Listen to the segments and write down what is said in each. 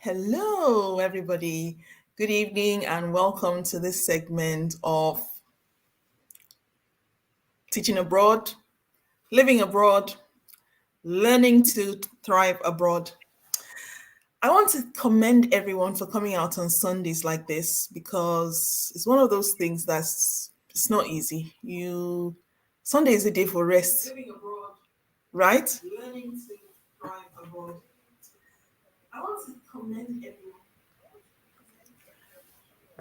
Hello, everybody. Good evening, and welcome to this segment of teaching abroad, living abroad, learning to thrive abroad. I want to commend everyone for coming out on Sundays like this because it's one of those things that's it's not easy. Sunday is a day for rest, living abroad, right? Learning to thrive abroad. I want to commend everyone.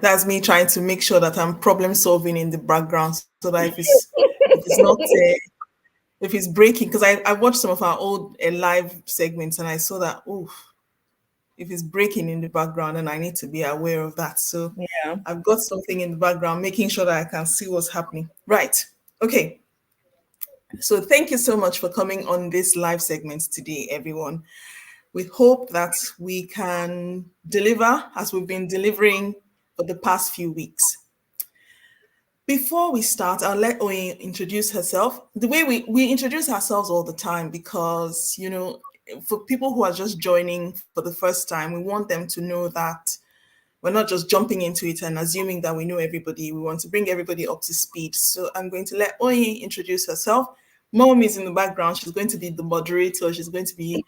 That's me trying to make sure that I'm problem solving in the background so that if it's not if it's breaking, because I watched some of our old live segments and I saw that, oh, if it's breaking in the background, and I need to be aware of that. So Yeah. I've got something in the background making sure that I can see what's happening. Right. Okay. So thank you so much for coming on this live segment today, everyone. We hope that we can deliver as we've been delivering for the past few weeks. Before we start, I'll let Oyin introduce herself. The way we introduce ourselves all the time because, for people who are just joining for the first time, we want them to know that we're not just jumping into it and assuming that we know everybody. We want to bring everybody up to speed. So I'm going to let Oyin introduce herself. Mom is in the background. She's going to be the moderator. She's going to be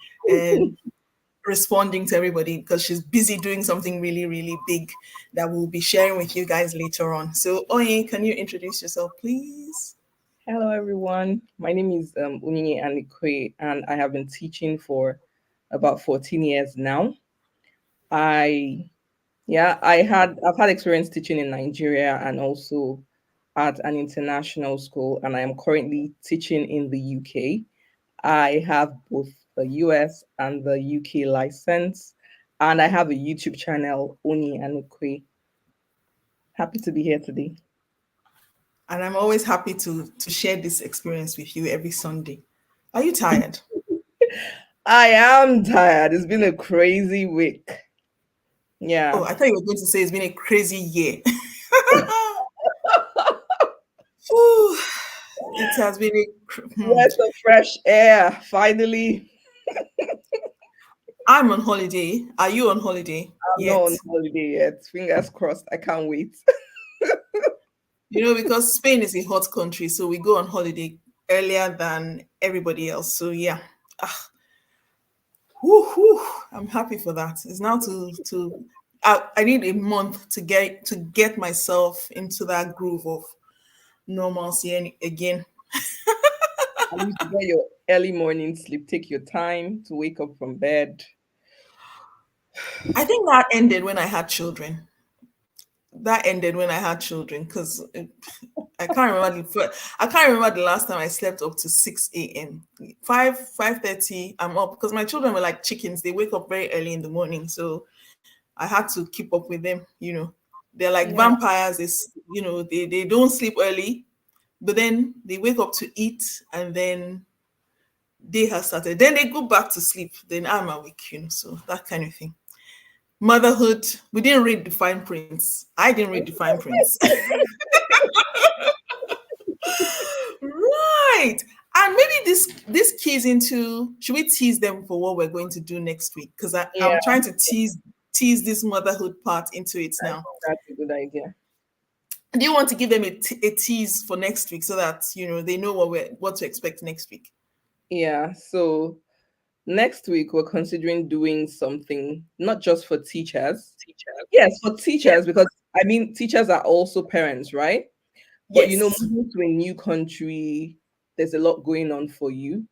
responding to everybody because she's busy doing something really, really big that we'll be sharing with you guys later on. So, Oye, can you introduce yourself, please? Hello, everyone. My name is Unyinye Anikwe, and I have been teaching for about 14 years now. I, I've had experience teaching in Nigeria and also at an international school, and I am currently teaching in the UK. I have both the US and the UK license, and I have a YouTube channel, Uni Anikwe. Happy to be here today. And I'm always happy to share this experience with you every Sunday. Are you tired? I am tired. It's been a crazy week. Oh, Yeah. I thought you were going to say it's been a crazy year. Whew, it has been Where's the fresh air? Finally, I'm on holiday. Are you on holiday I'm not yet? on holiday yet. Fingers crossed. I can't wait. Because Spain is a hot country, so we go on holiday earlier than everybody else. So yeah. Ah, whew, whew, I'm happy for that. It's now I need a month to get myself into that groove of normalcy again. At least you get your early morning sleep. Take your time to wake up from bed. I think that ended when I had children. That ended when I had children because I can't remember the last time I slept up to 6 a.m. 5:30 I'm up because my children were like chickens. They wake up very early in the morning, so I had to keep up with them. They're like Yeah. vampires. They don't sleep early, but then they wake up to eat, and then day has started. Then they go back to sleep. Then I'm awake. So that kind of thing. Motherhood. We didn't read the fine prints. I didn't read the fine prints. Right. And maybe this keys into, should we tease them for what we're going to do next week? Because I'm Yeah, trying to tease this motherhood part into it I now. think that's a good idea. Do you want to give them a tease for next week so that they know what to expect next week? Yeah. So next week we're considering doing something not just for teachers. Yes, for Yes. teachers because I mean teachers are also parents, right? But Yes. moving to a new country, there's a lot going on for you.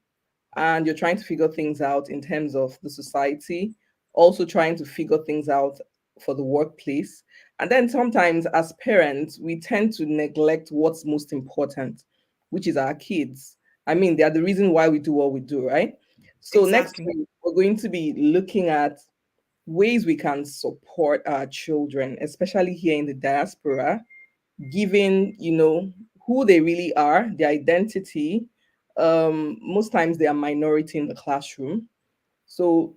And you're trying to figure things out in terms of the society, also trying to figure things out for the workplace. And then sometimes, as parents, we tend to neglect what's most important, which is our kids. I mean, they are the reason why we do what we do, right? So, next Exactly. week, we're going to be looking at ways we can support our children, especially here in the diaspora, given who they really are, their identity. Most times they are minority in the classroom, so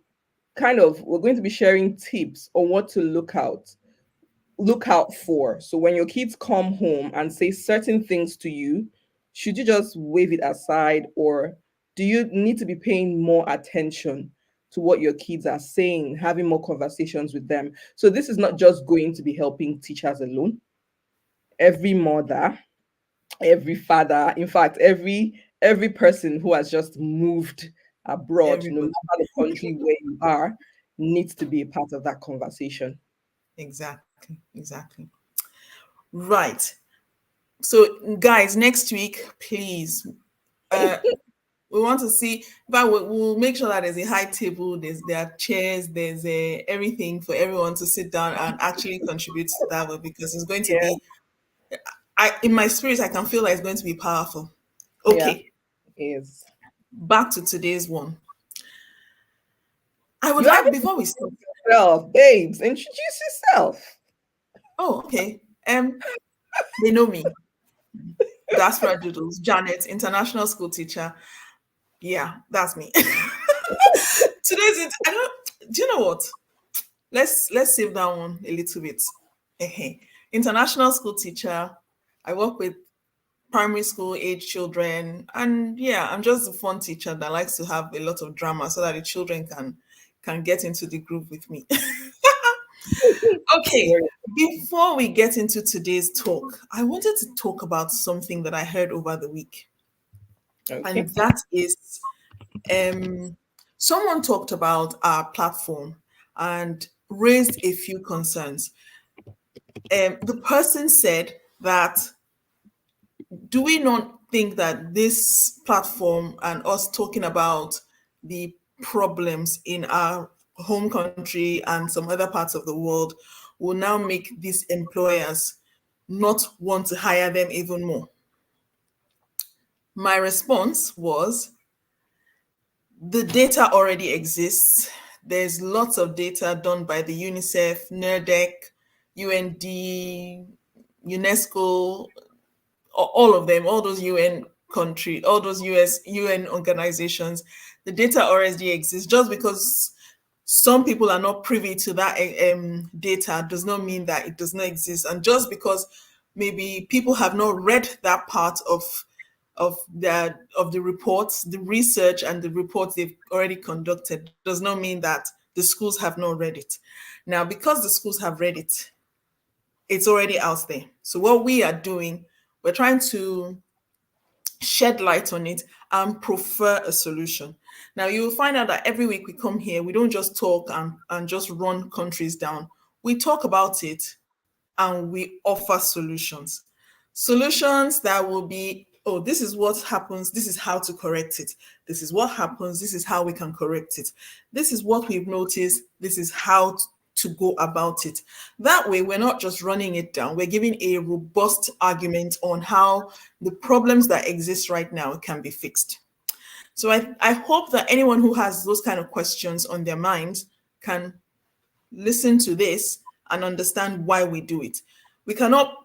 kind of we're going to be sharing tips on what to look out for. So when your kids come home and say certain things to you, should you just wave it aside, or do you need to be paying more attention to what your kids are saying, having more conversations with them. So this is not just going to be helping teachers alone. Every mother, every father, in fact, every person who has just moved abroad, no Everybody. matter the country where you are, needs to be a part of that conversation. Exactly. Exactly. Right. So, guys, next week, please, uh, we want to see, but we'll make sure that there's a high table, there are chairs, there's everything for everyone to sit down and actually contribute to that one, because it's going to Yeah, be, in my spirit, I can feel like it's going to be powerful. yeah, Okay, is. back to today's one. I would You like, haven't before we start. introduced yourself, babes. Introduce yourself. Oh, okay. They know me. Diaspora Doodles, Janet, international school teacher. Yeah, that's me. I don't. Do you know what? Let's save that one a little bit. International school teacher. I work with primary school age children, and yeah, I'm just a fun teacher that likes to have a lot of drama so that the children can get into the group with me. Okay, before we get into today's talk, I wanted to talk about something that I heard over the week, and Okay. that is um, someone talked about our platform and raised a few concerns. The person said that, do we not think that this platform and us talking about the problems in our home country and some other parts of the world will now make these employers not want to hire them even more? My response was, the data already exists. There's lots of data done by the UNICEF, NERDEC, UND, UNESCO, all of them, all those UN country, all those UN organizations. The data already exists. Just because some people are not privy to that data does not mean that it does not exist. And just because maybe people have not read that part of the reports, the research and the reports they've already conducted, does not mean that the schools have not read it. Now, because the schools have read it, it's already out there. So what we are doing, we're trying to shed light on it and prefer a solution. Now, you will find out that every week we come here, we don't just talk and just run countries down. We talk about it and we offer solutions. Solutions that will be, oh, this is what happens, this is how to correct it. This is what happens, this is how we can correct it. This is what we've noticed, this is how to go about it. That way, we're not just running it down, we're giving a robust argument on how the problems that exist right now can be fixed. So I hope that anyone who has those kind of questions on their minds can listen to this and understand why we do it. We cannot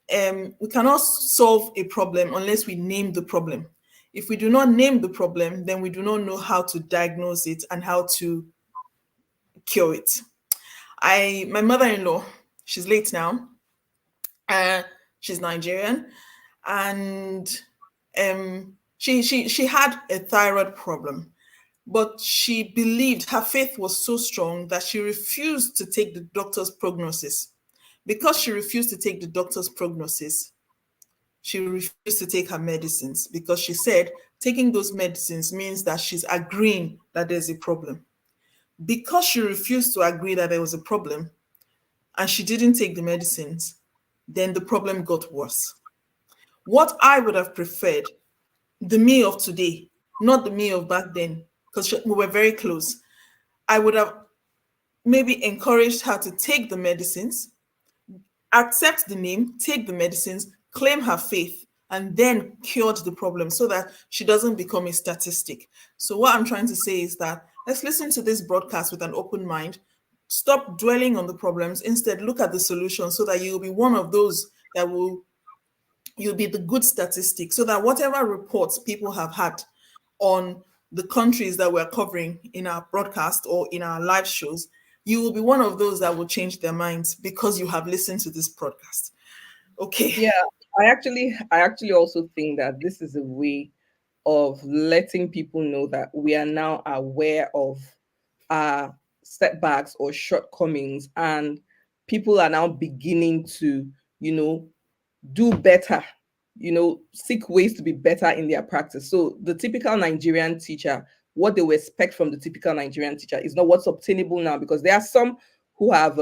solve a problem unless we name the problem. If we do not name the problem, then we do not know how to diagnose it and how to cure it. My mother-in-law, she's late now. She's Nigerian, and she had a thyroid problem, but she believed, her faith was so strong that she refused to take the doctor's prognosis. Because she refused to take the doctor's prognosis, she refused to take her medicines, because she said taking those medicines means that she's agreeing that there's a problem. Because she refused to agree that there was a problem and she didn't take the medicines, then the problem got worse. What I would have preferred, the me of today, not the me of back then, because we were very close, I would have maybe encouraged her to take the medicines, accept the name, take the medicines, claim her faith, and then cured the problem so that she doesn't become a statistic. So, what I'm trying to say is that let's listen to this broadcast with an open mind. Stop dwelling on the problems. Instead, look at the solution so that you'll be one of those that you'll be the good statistic, so that whatever reports people have had on the countries that we're covering in our broadcast or in our live shows, you will be one of those that will change their minds because you have listened to this broadcast. Okay. Yeah, I actually also think that this is a way of letting people know that we are now aware of are setbacks or shortcomings, and people are now beginning to, do better, seek ways to be better in their practice. So the typical Nigerian teacher, what they will expect from the typical Nigerian teacher is not what's obtainable now, because there are some who have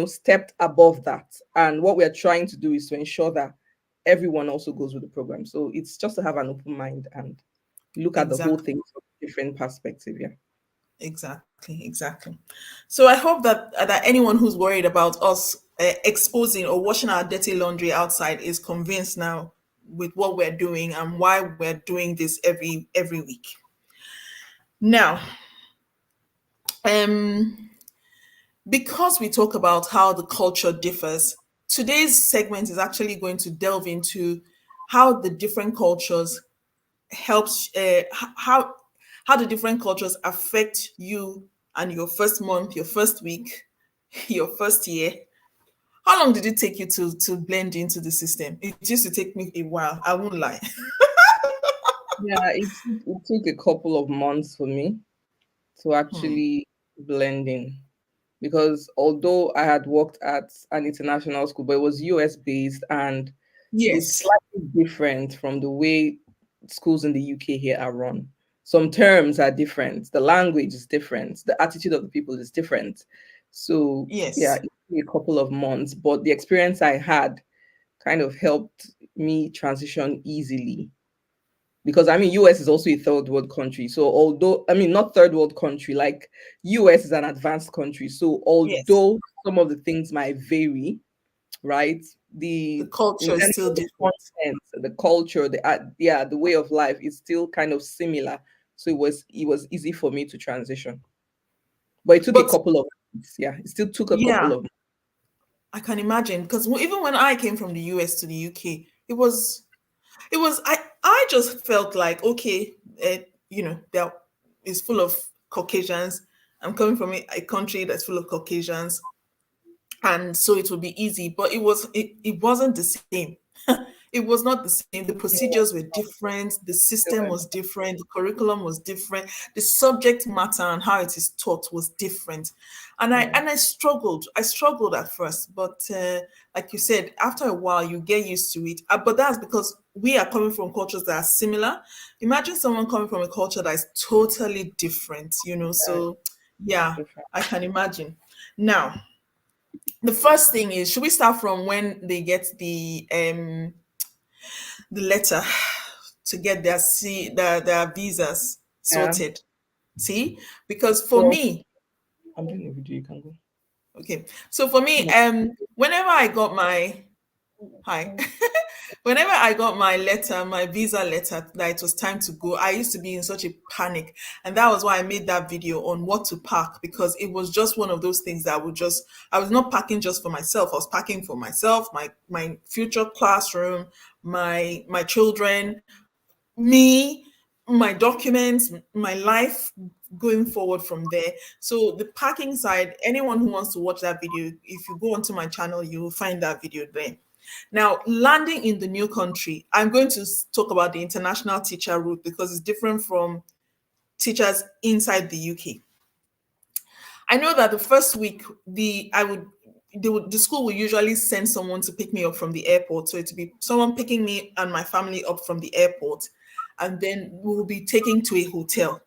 stepped above that. And what we're trying to do is to ensure that everyone also goes with the program. So it's just to have an open mind and look at the whole Exactly. thing from a different perspective. Yeah. Exactly. So I hope that anyone who's worried about us exposing or washing our dirty laundry outside is convinced now with what we're doing and why we're doing this every week. Now, um, because we talk about how the culture differs, today's segment is actually going to delve into how the different cultures helps how the different cultures affect you and your first month, your first week, your first year. How long did it take you to blend into the system? It used to take me a while, I won't lie. Yeah, it took a couple of months for me to Hmm. actually blend in, because although I had worked at an international school, but it was US based, and it's Yes. slightly different from the way schools in the UK here are run. Some terms are different, the language is different, the attitude of the people is different. So yeah, Yes. it took a couple of months, but the experience I had kind of helped me transition easily, because I mean US is also a third world country. So although, I mean, not third world country, like US is an advanced country. So Yes. although some of the things might vary, right? The The culture in is terms still of the different. content, the culture, the way of life is still kind of similar. So it was easy for me to transition. But it took a But couple of months. Yeah, it still took a yeah, couple of months. I can imagine because even when I came from the US to the UK, it was I just felt like okay, there is full of Caucasians. I'm coming from a country that's full of Caucasians, and so it would be easy. But it wasn't the same. It was not the same. The procedures were different, the system was different, the curriculum was different, the subject matter and how it is taught was different. And i Yeah. and I struggled at first, but like you said, after a while you get used to it. But that's because we are coming from cultures that are similar. Imagine someone coming from a culture that is totally different, Yeah, so yeah, different. I can imagine. Now, the first thing is, should we start from when they get the letter to get their visas Yeah. sorted? See, because for So me, I'm doing a video, you can go. okay, so for me, No. whenever I got my hi, whenever I got my letter, my visa letter, that it was time to go, I used to be in such a panic. And that was why I made that video on what to pack, because it was just one of those things that I was not packing just for myself. I was packing for myself, my future classroom, my children, me, my documents, my life going forward from there. So the packing side, anyone who wants to watch that video, if you go onto my channel, you will find that video there. Now, landing in the new country, I'm going to talk about the international teacher route because it's different from teachers inside the UK. I know that the first week, the school will usually send someone to pick me up from the airport. So it would be someone picking me and my family up from the airport, and then we will be taken to a hotel.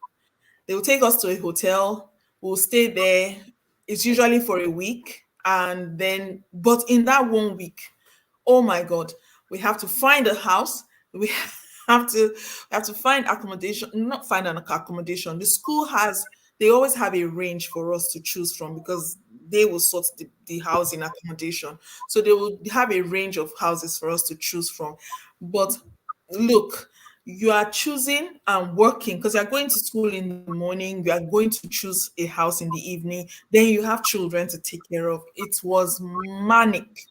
They will take us to a hotel. We'll stay there. It's usually for a week, and then but in that 1 week, oh my God, we have to find a house. We have to find accommodation, not find an accommodation. The school they always have a range for us to choose from because they will sort the housing accommodation. So they will have a range of houses for us to choose from. But look, you are choosing and working because you're going to school in the morning, you are going to choose a house in the evening, then you have children to take care of. It was manic.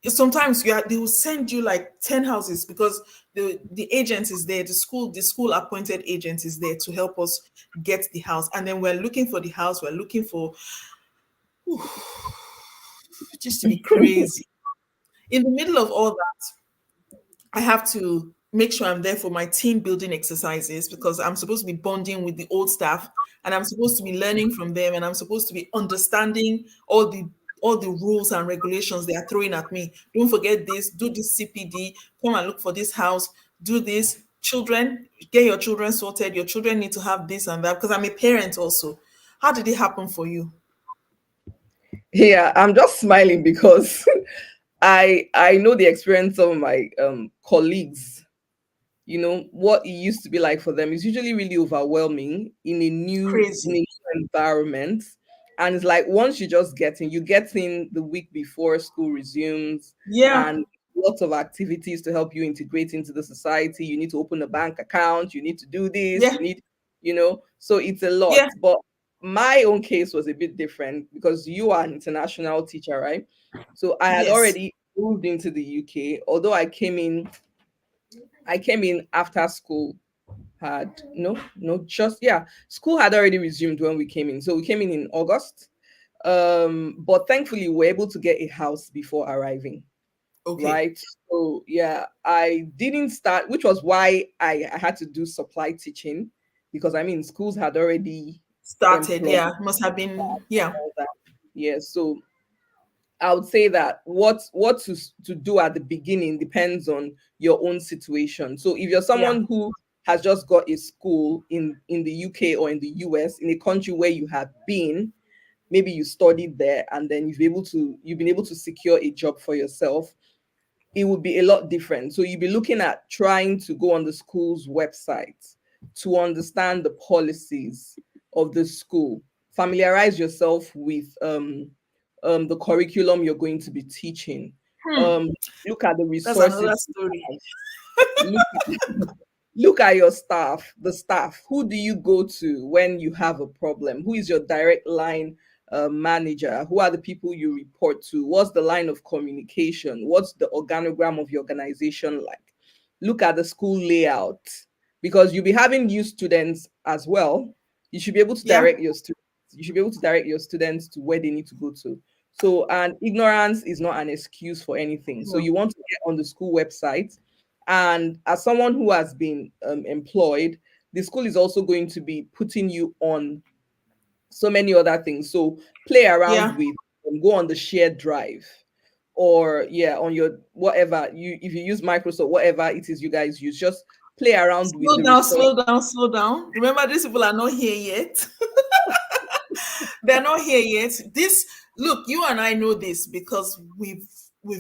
Sometimes they will send you like 10 houses because the agent is there, the school appointed agent is there to help us get the house, and then we're looking for the house, we're looking for just to be crazy. In the middle of all that, I have to make sure I'm there for my team building exercises because I'm supposed to be bonding with the old staff and I'm supposed to be learning from them and I'm supposed to be understanding all the rules and regulations they are throwing at me. Don't forget this, do this CPD, come and look for this house, do this. Children, get your children sorted. Your children need to have this and that because I'm a parent also. How did it happen for you? Yeah, I'm just smiling because I know the experience of my colleagues. You know what it used to be like for them is usually really overwhelming in a Crazy. new environment. And it's like once you get in the week before school resumes, Yeah, and lots of activities to help you integrate into the society. You need to open a bank account, you need to do this, yeah, you need, so it's a lot. yeah, But my own case was a bit different because you are an international teacher, right? So I had yes. already moved into the UK, although I came in after school had no just yeah school had already resumed when we came in, so we came in August. But thankfully we were able to get a house before arriving, Okay. right? So yeah, I didn't start, which was why I had to do supply teaching, because I mean schools had already Started. employed Yeah, must have been. Yeah, all that. Yeah, so I would say that what to do at the beginning depends on your own situation. So if you're yeah, someone who has just got a school in the UK or in the US, in a country where you have been, maybe you studied there and then you've been able to secure a job for yourself, it would be a lot different. So you'd be looking at trying to go on the school's website to understand the policies of the school, familiarize yourself with the curriculum you're going to be teaching. hmm. Um, Look at the That's another resources, story. look, look at your staff, the staff. Who do you go to when you have a problem? Who is your direct line manager? Who are the people you report to? What's the line of communication? What's the organogram of your organization like? Look at the school layout, because you'll be having new students as well. You should be able to Yeah, direct your students. You should be able to direct your students to where they need to go to. So, and ignorance is not an excuse for anything. So, no. you want to get on the school website, and as someone who has been employed, the school is also going to be putting you on so many other things. So play around Yeah. with, go on the shared drive, or yeah, on your whatever you, if you use Microsoft, whatever it is you guys use, just play around with Slow the down, resource. slow down, slow down. Remember, these people are not here yet. They're not here yet. This look, you and I know this because we've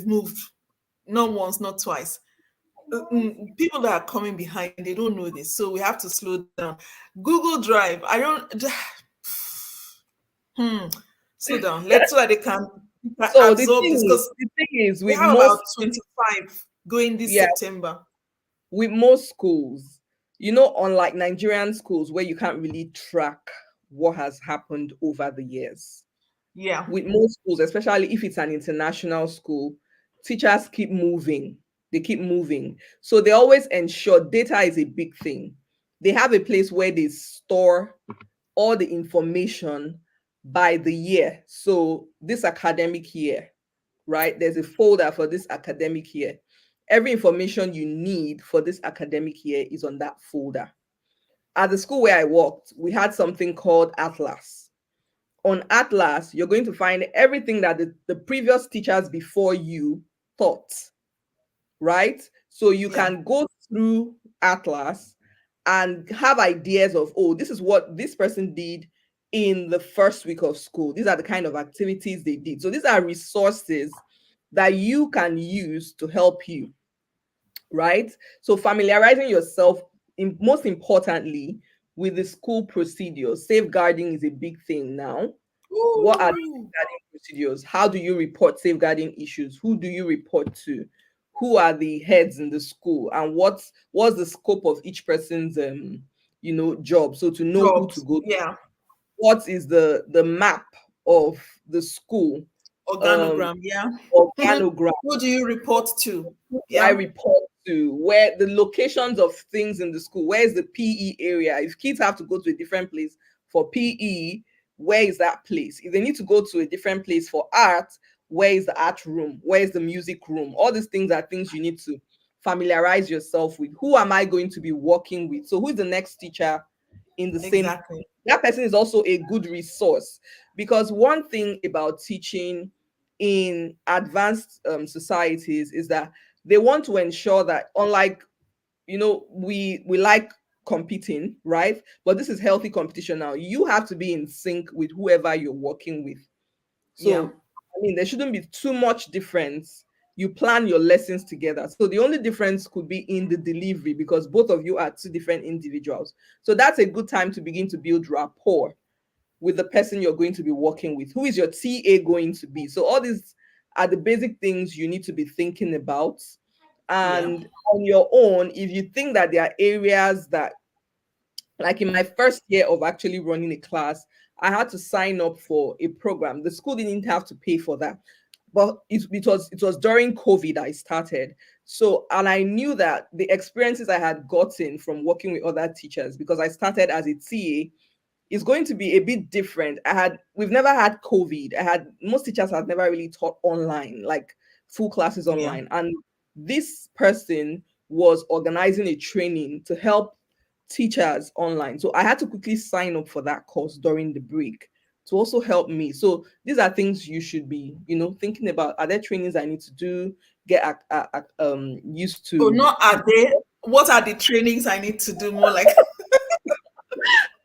moved not once, not twice. People that are coming behind, they don't know this, so we have to slow down. Google Drive. I don't. Hmm. Slow down. Let's so that they can So absorb this because the thing is we with have about most, 25 going this yeah, September. with most schools, unlike Nigerian schools where you can't really track what has happened over the years, Yeah. with most schools, especially if it's an international school, teachers keep moving. They keep moving. So they always ensure data is a big thing. They have a place where they store all the information by the year. So this academic year, right? There's a folder for this academic year. Every information you need for this academic year is on that folder. At the school where I worked, we had something called Atlas. On Atlas, you're going to find everything that the previous teachers before you taught, right? So you Yeah. can go through Atlas and have ideas of, oh, this is what this person did in the first week of school. These are the kind of activities they did. So these are resources that you can use to help you, right? So familiarizing yourself, most importantly, with the school procedures. Safeguarding is a big thing now. What are the Ooh. safeguarding procedures? How do you report safeguarding issues? Who do you report to? Who are the heads in the school? And what's the scope of each person's job? So to know who to Jobs. go to. Yeah. What is the map of the school um Organogram. Yeah. organogram? Who do you report to? Who do I Yeah. report to? Where the locations of things in the school? Where is the PE area? If kids have to go to a different place for PE, where is that place? If they need to go to a different place for art, where is the art room? Where is the music room? All these things are things you need to familiarize yourself with who am I going to be working with. So who is the next teacher in the same, Exactly. that person is also a good resource. Because one thing about teaching in advanced societies is that they want to ensure that, unlike, we like competing, right? But this is healthy competition now. You have to be in sync with whoever you're working with. Yeah. So, I mean, there shouldn't be too much difference. You plan your lessons together. So the only difference could be in the delivery, because both of you are two different individuals. So that's a good time to begin to build rapport with the person you're going to be working with. Who is your TA going to be? So all these are the basic things you need to be thinking about. Yeah. And on your own, if you think that there are areas that, like in my first year of actually running a class, I had to sign up for a program. The school didn't have to pay for that, but it was during COVID I started. So, and I knew that the experiences I had gotten from working with other teachers, because I started as a TA, is going to be a bit different. We've never had COVID. Most teachers had never really taught online, like full classes Yeah. online. And this person was organizing a training to help teachers online. So I had to quickly sign up for that course during the break to also help me. So these are things you should be, thinking about. Are there trainings I need to do, get used Oh, to? not are they? What are the trainings I need to do more like?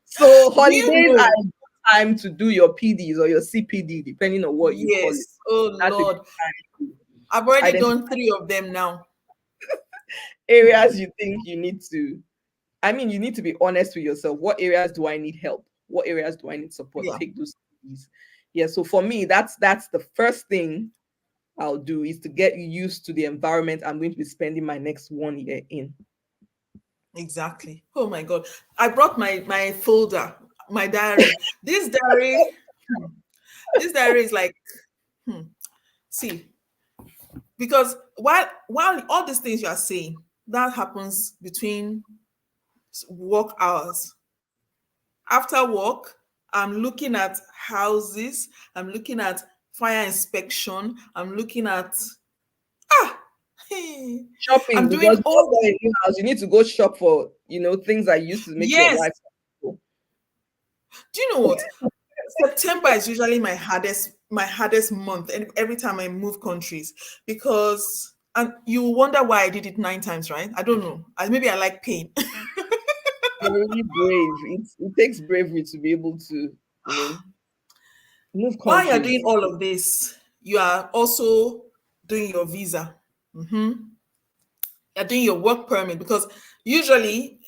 So Do you holidays are know? a good time to do your PDs or your CPD, depending on what you call it. Yes. Oh That's a good Lord. time to I've already identify done 3 of them now. areas you think you need to. I mean, you need to be honest with yourself. What areas do I need help? What areas do I need support? Yeah. Take those PDs. Yeah. So for me, that's the first thing I'll do, is to get used to the environment I'm going to be spending my next 1 year in. Exactly. Oh my God. I brought my folder, my diary. Hmm, this diary is like, hmm, see, because while all these things you are saying, that happens between work hours. After work, I'm looking at houses, I'm looking at fire inspection, I'm looking at ah hey, Shopping, I'm because doing you just all got a new house. You need to go shop for, things that used to make your yes. life comfortable. Do you know what? September is usually my hardest month, and every time I move countries, because and you wonder why I did it 9 times, right? I don't know. Maybe I like pain. You're really brave. It takes bravery to be able to, move While you're countries. doing all of this, you are also doing your visa. Mhm. You're doing your work permit, because usually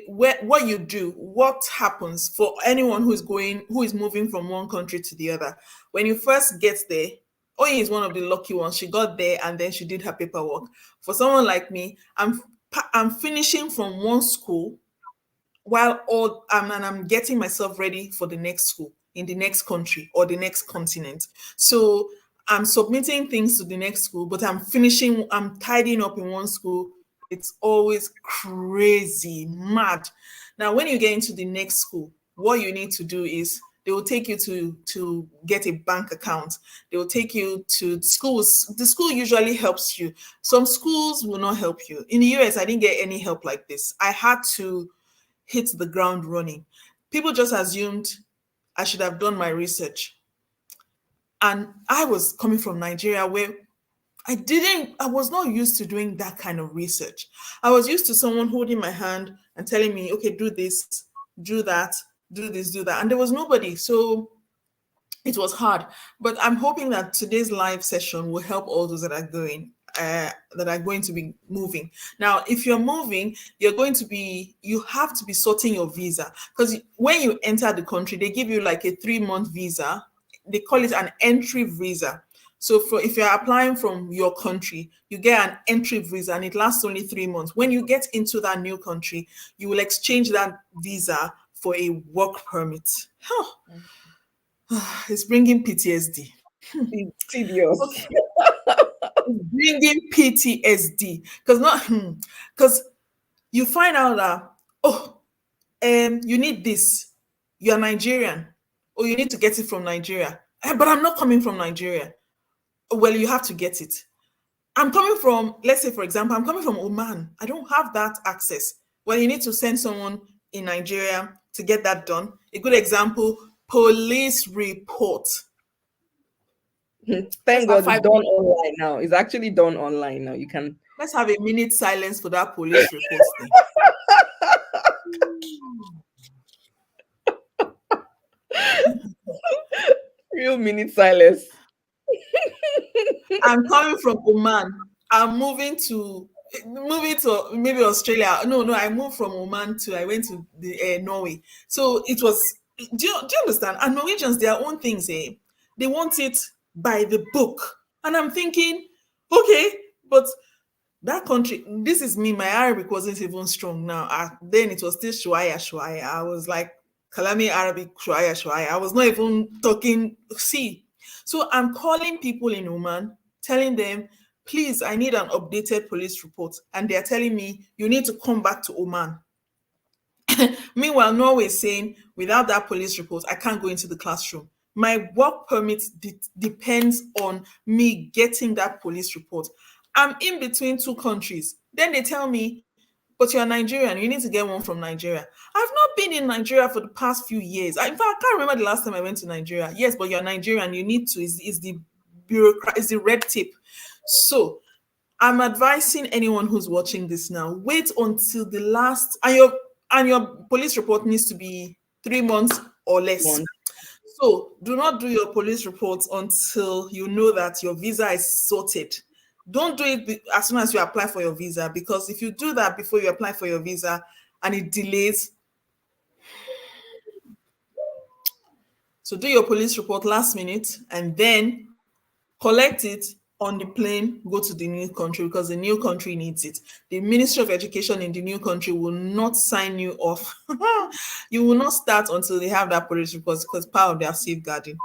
what you do, what happens for anyone who is moving from one country to the other, when you first get there. Oyin is one of the lucky ones. She got there and then she did her paperwork. For someone like me, I'm finishing from one school while and I'm getting myself ready for the next school in the next country or the next continent. So I'm submitting things to the next school, but I'm tidying up in one school. It's always crazy, mad. Now, when you get into the next school, what you need to do is they will take you to get a bank account. They will take you to schools. The school usually helps you. Some schools will not help you. In the US, I didn't get any help like this. I had to hit the ground running. People just assumed I should have done my research. And I was coming from Nigeria where I was not used to doing that kind of research. I was used to someone holding my hand and telling me, okay, do this, do that, do this, do that. And there was nobody. So it was hard. But I'm hoping that today's live session will help all those that are going to be moving. Now, if you're moving, you have to be sorting your visa, because when you enter the country, they give you like a 3-month visa. They call it an entry visa. So if you're applying from your country, you get an entry visa and it lasts only 3 months. When you get into that new country, you will exchange that visa for a work permit. It's bringing PTSD. It's tedious. Okay, bringing PTSD, because not because you find out that you need this. You're Nigerian, or you need to get it from Nigeria. But I'm not coming from Nigeria. Well, you have to get it. I'm coming from, let's say, for example, I'm coming from Oman. I don't have that access. Well, you need to send someone in Nigeria to get that done. A good example, police report. Let's Thank have God it's five done minutes. online now. It's actually done online now. You can. Let's have a minute silence for that police report thing. Real minute silence. I'm coming from Oman. I'm moving to maybe Australia. No, no, I moved from Oman to I went to the Norway. So it was. Do you understand? And Norwegians, their own things. They want it by the book, and I'm thinking, okay, but that country. This is me. My Arabic wasn't even strong. Now, then it was still Shuaya Shuaya. I was like Kalami Arabic Shuaya Shuaya. I was not even talking. See, so I'm calling people in Oman, telling them, please, I need an updated police report. And they're telling me, you need to come back to Oman. Meanwhile, Norway is saying, without that police report, I can't go into the classroom. My work permit depends on me getting that police report. I'm in between two countries. Then they tell me, but you're Nigerian, you need to get one from Nigeria. I've not been in Nigeria for the past few years. In fact, I can't remember the last time I went to Nigeria. Yes, but you're Nigerian, you need to, is the bureaucrat, is the red tape. So I'm advising anyone who's watching this now, wait until the last, and your police report needs to be 3 months or less. One. So do not do your police reports until you know that your visa is sorted. Don't do it as soon as you apply for your visa, because if you do that before you apply for your visa and it delays, so do your police report last minute and then collect it on the plane, go to the new country because the new country needs it. The Ministry of Education in the new country will not sign you off. You will not start until they have that police report because part of their safeguarding.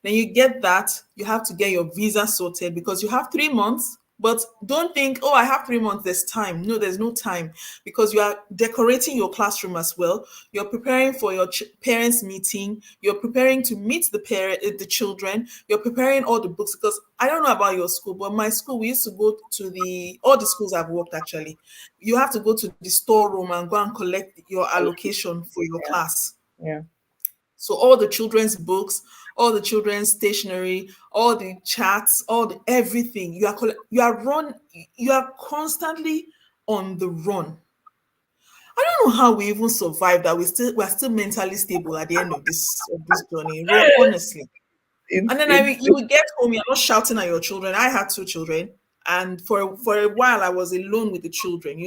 Then you get that, you have to get your visa sorted because you have 3 months. But don't think, oh, I have 3 months, there's time. No, there's no time because you are decorating your classroom as well. You're preparing for your parents' meeting. You're preparing to meet the children. You're preparing all the books because I don't know about your school, but my school, we used to go to all the schools I've worked actually. You have to go to the storeroom and go and collect your allocation for your Yeah. class. Yeah. So all the children's books, all the children's stationery, all the charts, all the everything. You are constantly on the run. I don't know how we even survive that. We're still mentally stable at the end of this journey. Honestly. And then you will get home, you're not shouting at your children. I had two children, and for a while I was alone with the children.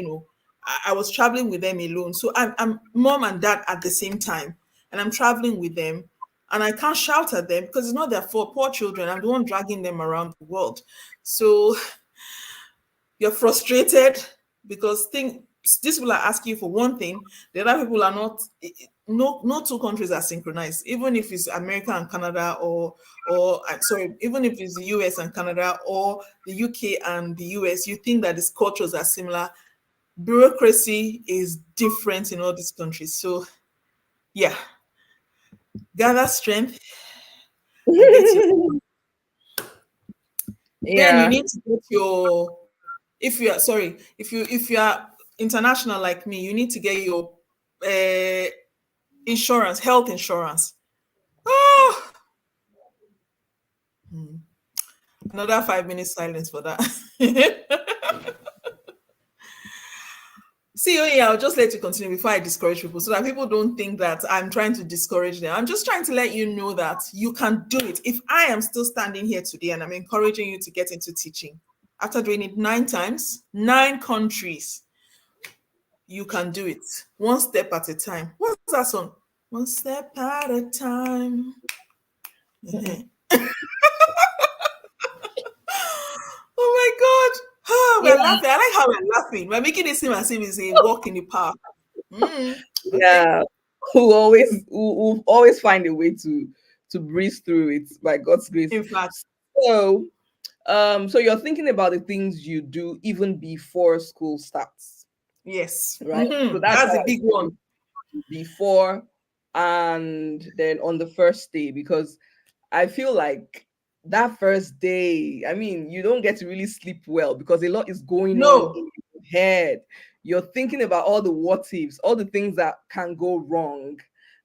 I was traveling with them alone. So I'm mom and dad at the same time, and I'm traveling with them, and I can't shout at them because it's not their fault. Poor children, I'm the one dragging them around the world. So you're frustrated because these people are asking you for one thing, the other people are not. No two countries are synchronized, even if it's America and Canada, or sorry, even if it's the US and Canada, or the UK and the US. You think that these cultures are similar. Bureaucracy is different in all these countries. So yeah, gather strength and get your. Then you Yeah. need to get your. If you are sorry, if you are international like me, you need to get your uh, insurance, health insurance. Oh, another 5 minutes silence for that. See, oh yeah, I'll just let you continue before I discourage people so that people don't think that I'm trying to discourage them. I'm just trying to let you know that you can do it. If I am still standing here today and I'm encouraging you to get into teaching after doing it 9 times, 9 countries, you can do it. One step at a time. What's that song? One step at a time. Oh my God. Oh, we're Yeah. laughing. I like how we're laughing. We're making it seem as if it's a walk in the park. Okay. Yeah. Who always find a way to breeze through it by God's grace. In fact, So so you're thinking about the things you do even before school starts, yes. right? So that's That's how a big one. before and then on the first day, because I feel like that first day, I mean, you don't get to really sleep well because a lot is going on No. in your head. You're thinking about all the what ifs, all the things that can go wrong,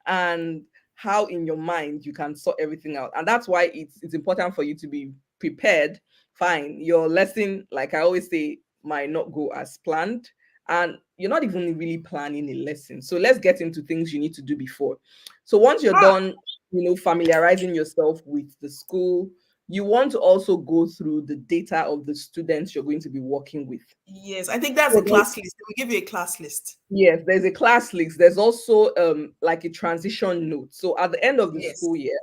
and how in your mind you can sort everything out. And that's why it's important for you to be prepared. Fine, your lesson, like I always say, might not go as planned, and you're not even really planning a lesson. So let's get into things you need to do before. So once you're Ah, done, familiarizing yourself with the school, you want to also go through the data of the students you're going to be working with. yes. I think that's So a class list. They will give you a class list. yes, there's a class list. There's also like a transition note. So at the end of the Yes. school year,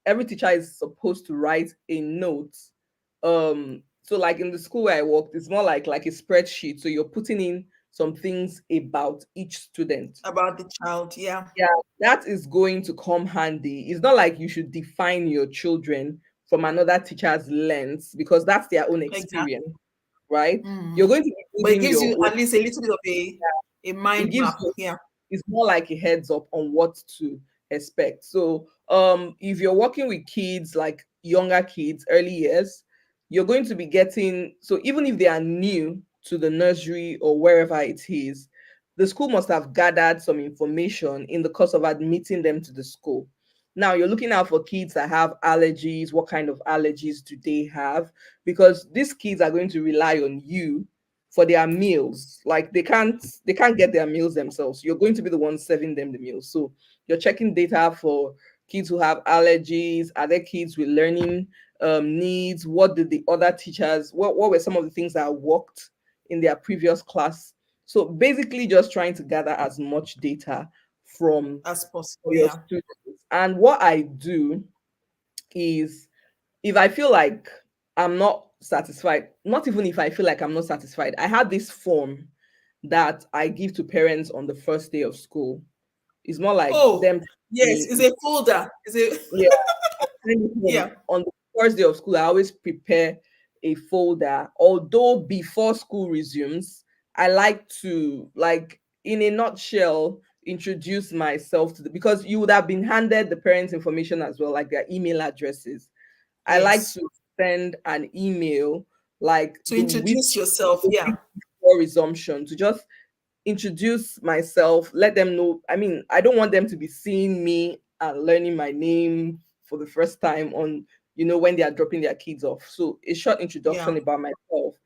every teacher is supposed to write a note. So like in the school where I worked, it's more like a spreadsheet. So you're putting in some things about each student. About the child. Yeah. Yeah, that is going to come handy. It's not like you should define your children from another teacher's lens because that's their own experience, Exactly. right? You're Mhm. going to be But it using gives your you own. at least a little bit of a It mind gives map. you, Yeah. it's more like a heads up on what to expect. So if you're working with kids like younger kids, early years, you're going to be getting, so even if they are new to the nursery or wherever it is, the school must have gathered some information in the course of admitting them to the school. Now you're looking out for kids that have allergies. What kind of allergies do they have? Because these kids are going to rely on you for their meals. Like they can't get their meals themselves. You're going to be the one serving them the meals. So you're checking data for kids who have allergies. Are there kids with learning needs? What did the other teachers, what were some of the things that worked in their previous class? So basically just trying to gather as much data from As possible. for your Yeah. students. And what I do is, if I feel like I'm not satisfied, not even if I feel like I'm not satisfied, I have this form that I give to parents on the first day of school. It's more like Oh, them telling yes. me, It's a folder. It's a yeah, send it home. yeah. On the first day of school, I always prepare a folder. Although before school resumes, I like to, like, in a nutshell, introduce myself to the, because you would have been handed the parents' information as well, like their email addresses. I like Yes. to send an email like To the week, introduce yourself. the Yeah. week before resumption, to just introduce myself, let them know. I mean, I don't want them to be seeing me and learning my name for the first time on, when they are dropping their kids off. So a short Yeah. introduction about myself.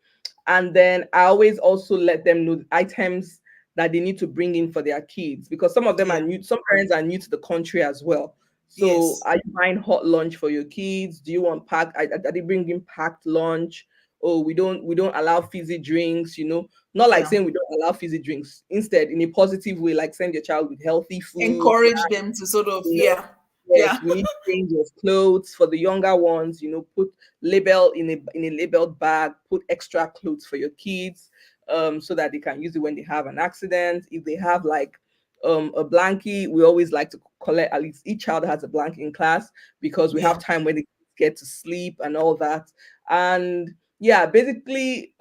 And then I always also let them know the items that they need to bring in for their kids, because some of them are Yeah. new, some parents are new to the country as well. So Yes. are you buying hot lunch for your kids? Do you want packed? Are they bringing packed lunch? Oh, we don't allow fizzy drinks, not like Yeah. saying we don't allow fizzy drinks. Instead, in a positive way, like send your child with healthy food. Encourage them to sort of, You know, yeah. yes, Yeah. we need change of clothes for the younger ones. Put label in a labeled bag. Put extra clothes for your kids, so that they can use it when they have an accident. If they have like a blankie, we always like to collect, at least each child has a blanket in class, because we have Yeah. time where they get to sleep and all that. And yeah, basically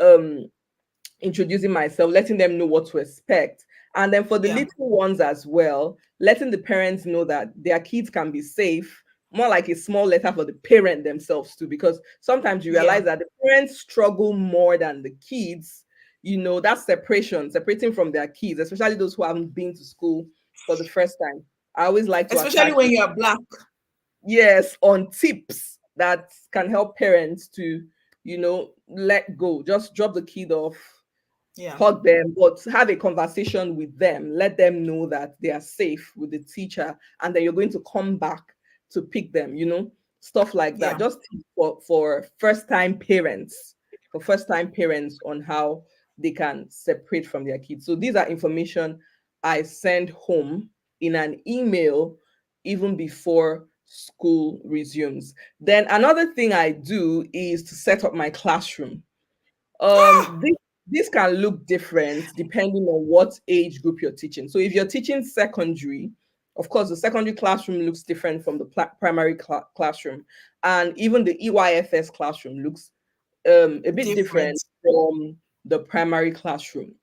introducing myself, letting them know what to expect. And then for the Yeah. little ones as well, letting the parents know that their kids can be safe, more like a small letter for the parent themselves too, because sometimes you Yeah. realize that the parents struggle more than the kids. That separation, separating from their kids, especially those who haven't been to school for the first time. I always like to Especially attach, when you are black. yes, on tips that can help parents to, let go, just drop the kid off, Yeah. hug them, but have a conversation with them. Let them know that they are safe with the teacher, and then you're going to come back to pick them. Stuff like that. Yeah. Just for first time parents on how they can separate from their kids. So these are information I send home in an email even before school resumes. Then another thing I do is to set up my classroom. This can look different depending on what age group you're teaching. So if you're teaching secondary, of course, the secondary classroom looks different from the primary classroom, and even the EYFS classroom looks a bit different Different. from the primary classroom.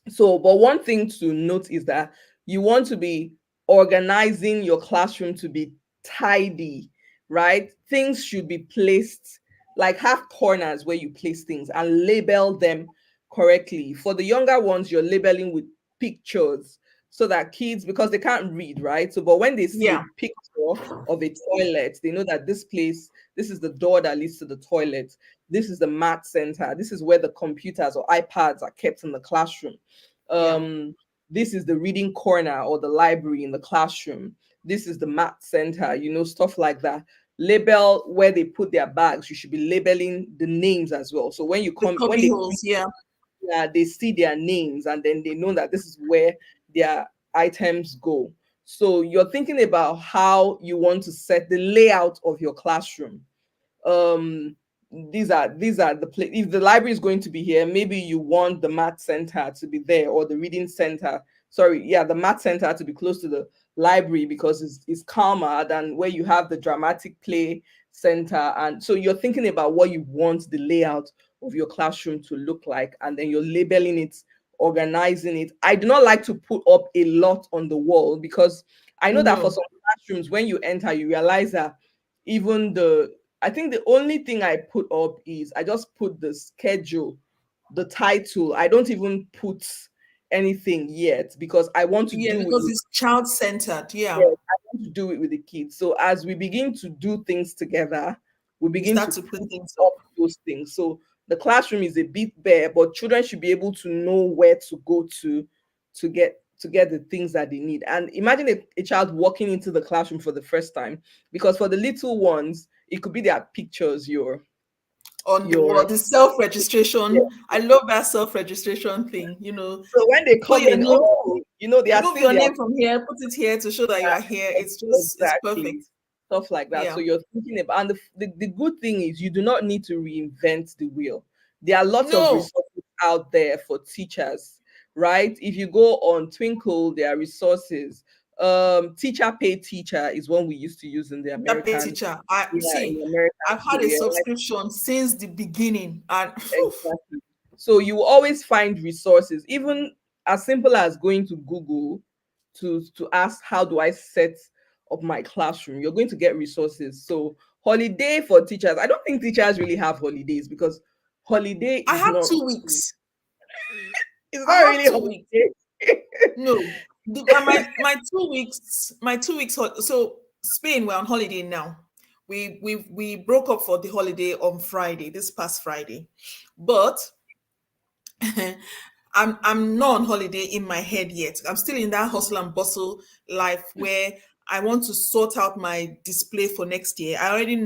So, but one thing to note is that you want to be organizing your classroom to be tidy, right? Things should be placed, like have corners where you place things and label them correctly. For the younger ones, you're labeling with pictures so that kids, because they can't read, right? So, but when they see a Yeah. picture of a toilet, they know that this place, this is the door that leads to the toilet. This is the math center. This is where the computers or iPads are kept in the classroom. Yeah. This is the reading corner or the library in the classroom. This is the math center, stuff like that. Label where they put their bags. You should be labeling the names as well. So when you The come, when cubby they holes. Yeah. they see their names and then they know that this is where their items go. So you're thinking about how you want to set the layout of your classroom. um these are the place. If the library is going to be here, maybe you want the math center to be there, or the reading center, sorry, yeah, the math center to be close to the library because it's calmer than where you have the dramatic play center. And so you're thinking about what you want the layout of your classroom to look like, and then you're labeling it, organizing it. I do not like to put up a lot on the wall because I know that for No. some classrooms, when you enter, you realize that even the I think the only thing I put up is I just put the schedule, the title. I don't even put anything yet because I want to Yeah, do because it. it's child centered. Yeah. Yes, I want to do it with the kids. So as we begin to do things together, we You begin start to to put put things up. up those things. So the classroom is a bit bare, but children should be able to know where to go to get the things that they need. And imagine a child walking into the classroom for the first time, because for the little ones, it could be their pictures, On the your wall, the self-registration. I love that self-registration thing. so when they Put come your in, name, they are remove seeing your their name from here, put it here to show that you are here. It's exactly perfect. stuff like that. So Yeah. you're thinking about, and the good thing is you do not need to reinvent the wheel. There are lots of No. resources out there for teachers, right? If you go on Twinkle, there are resources. Teacher pay teacher is one we used to use in the Teacher pay American, teacher. I yeah, in see. the American I've had school, a yeah. subscription since the beginning, and phew, Exactly. So you will always find resources, even as simple as going to Google to ask how do I set up my classroom. You're going to get resources. So holiday for teachers. I don't think teachers really have holidays because holiday I is have not 2 weeks. it's I not have really 2 weeks. holiday. No, my 2 weeks, So Spain, we're on holiday now. We broke up for the holiday on Friday, this past Friday, but I'm not on holiday in my head yet. I'm still in that hustle and bustle life where I want to sort out my display for next year.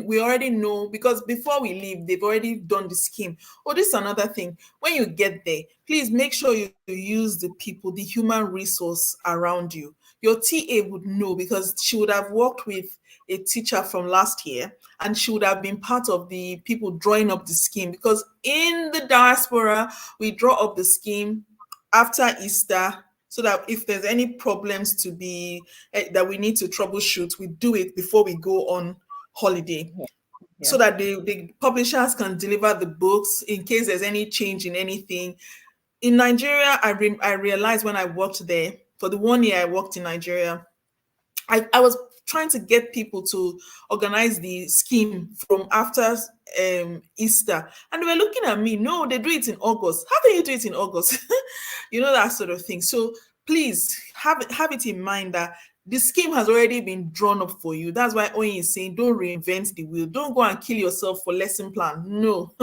We already know, because before we leave, they've already done the scheme. Oh, this is another thing. When you get there, please make sure you use the people, the human resource around you. Your TA would know because she would have worked with a teacher from last year, and she would have been part of the people drawing up the scheme, because in the diaspora we draw up the scheme after Easter, so that if there's any problems that we need to troubleshoot, we do it before we go on holiday, Yeah. so that the publishers can deliver the books in case there's any change in anything. In Nigeria, I realized when I worked there, for the 1 year I worked in Nigeria, I was trying to get people to organize the scheme from after Easter. And they were looking at me, no, they do it in August. How can you do it in August? That sort of thing. So please have it in mind that the scheme has already been drawn up for you. That's why Oyin is saying, don't reinvent the wheel. Don't go and kill yourself for lesson plan. No,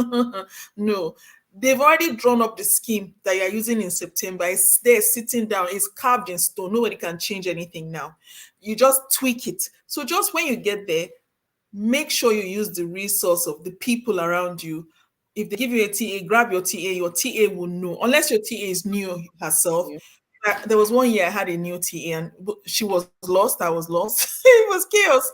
no. They've already drawn up the scheme that you're using in September. It's there sitting down, it's carved in stone. Nobody can change anything now. You just tweak it. So just when you get there, make sure you use the resource of the people around you. If they give you a TA, grab your TA. Your TA will know, unless your TA is new herself. Yeah. There was 1 year I had a new TA, and she was lost. I was lost. It was chaos.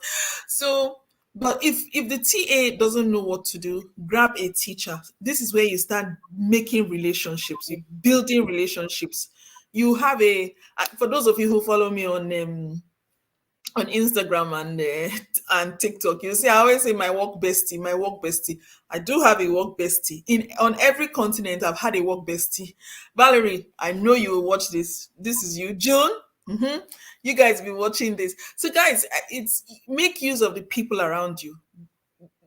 So, but if the TA doesn't know what to do, grab a teacher. This is where you start making relationships, you building relationships. You have for those of you who follow me on Instagram and TikTok, you see, I always say my work bestie, my work bestie. I do have a work bestie. On every continent, I've had a work bestie. Valerie, I know you will watch this. This is you. June, Mhm. You guys be watching this. So, guys, it's make use of the people around you.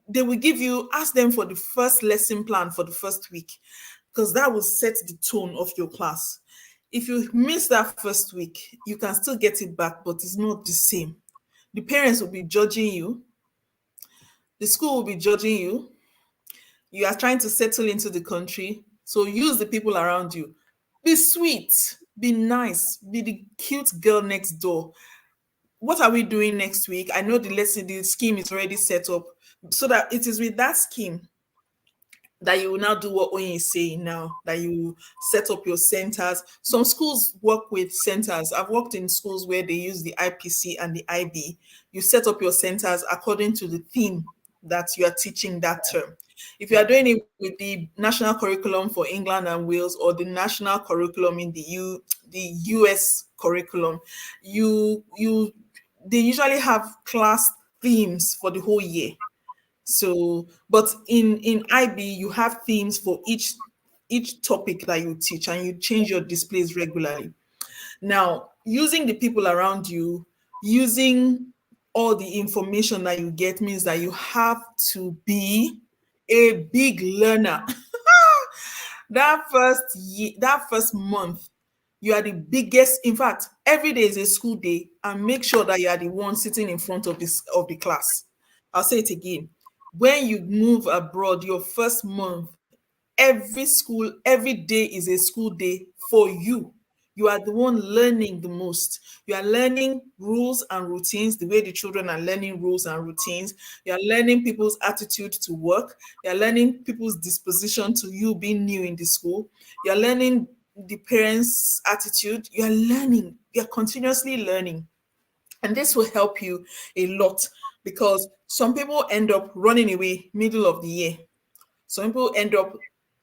They will give you, ask them for the first lesson plan for the first week, because that will set the tone of your class. If you miss that first week, you can still get it back, but it's not the same. The parents will be judging you, the school will be judging you. You are trying to settle into the country, so use the people around you. Be sweet, be nice, be the cute girl next door. What are we doing next week? I know the lesson, the scheme is already set up, so that it is with that scheme that you will now do what Oyin is saying now, that you set up your centers. Some schools work with centers. I've worked in schools where they use the IPC and the IB. You set up your centers according to the theme that you are teaching that term. If you are doing it with the national curriculum for England and Wales, or the national curriculum in the US curriculum, you they usually have class themes for the whole year. So, but in IB, you have themes for each topic that you teach, and you change your displays regularly. Now, using the people around you, using all the information that you get, means that you have to be a big learner. That first year, that first month, you are the biggest. In fact, every day is a school day, and make sure that you are the one sitting in front of this of the class. I'll say it again. When you move abroad, your first month, every day is a school day for you. You are the one learning the most. You are learning rules and routines, the way the children are learning rules and routines. You are learning people's attitude to work. You are learning people's disposition to you being new in the school. You are learning the parents' attitude. You are learning. You are continuously learning. And this will help you a lot, because some people end up running away middle of the year. Some people end up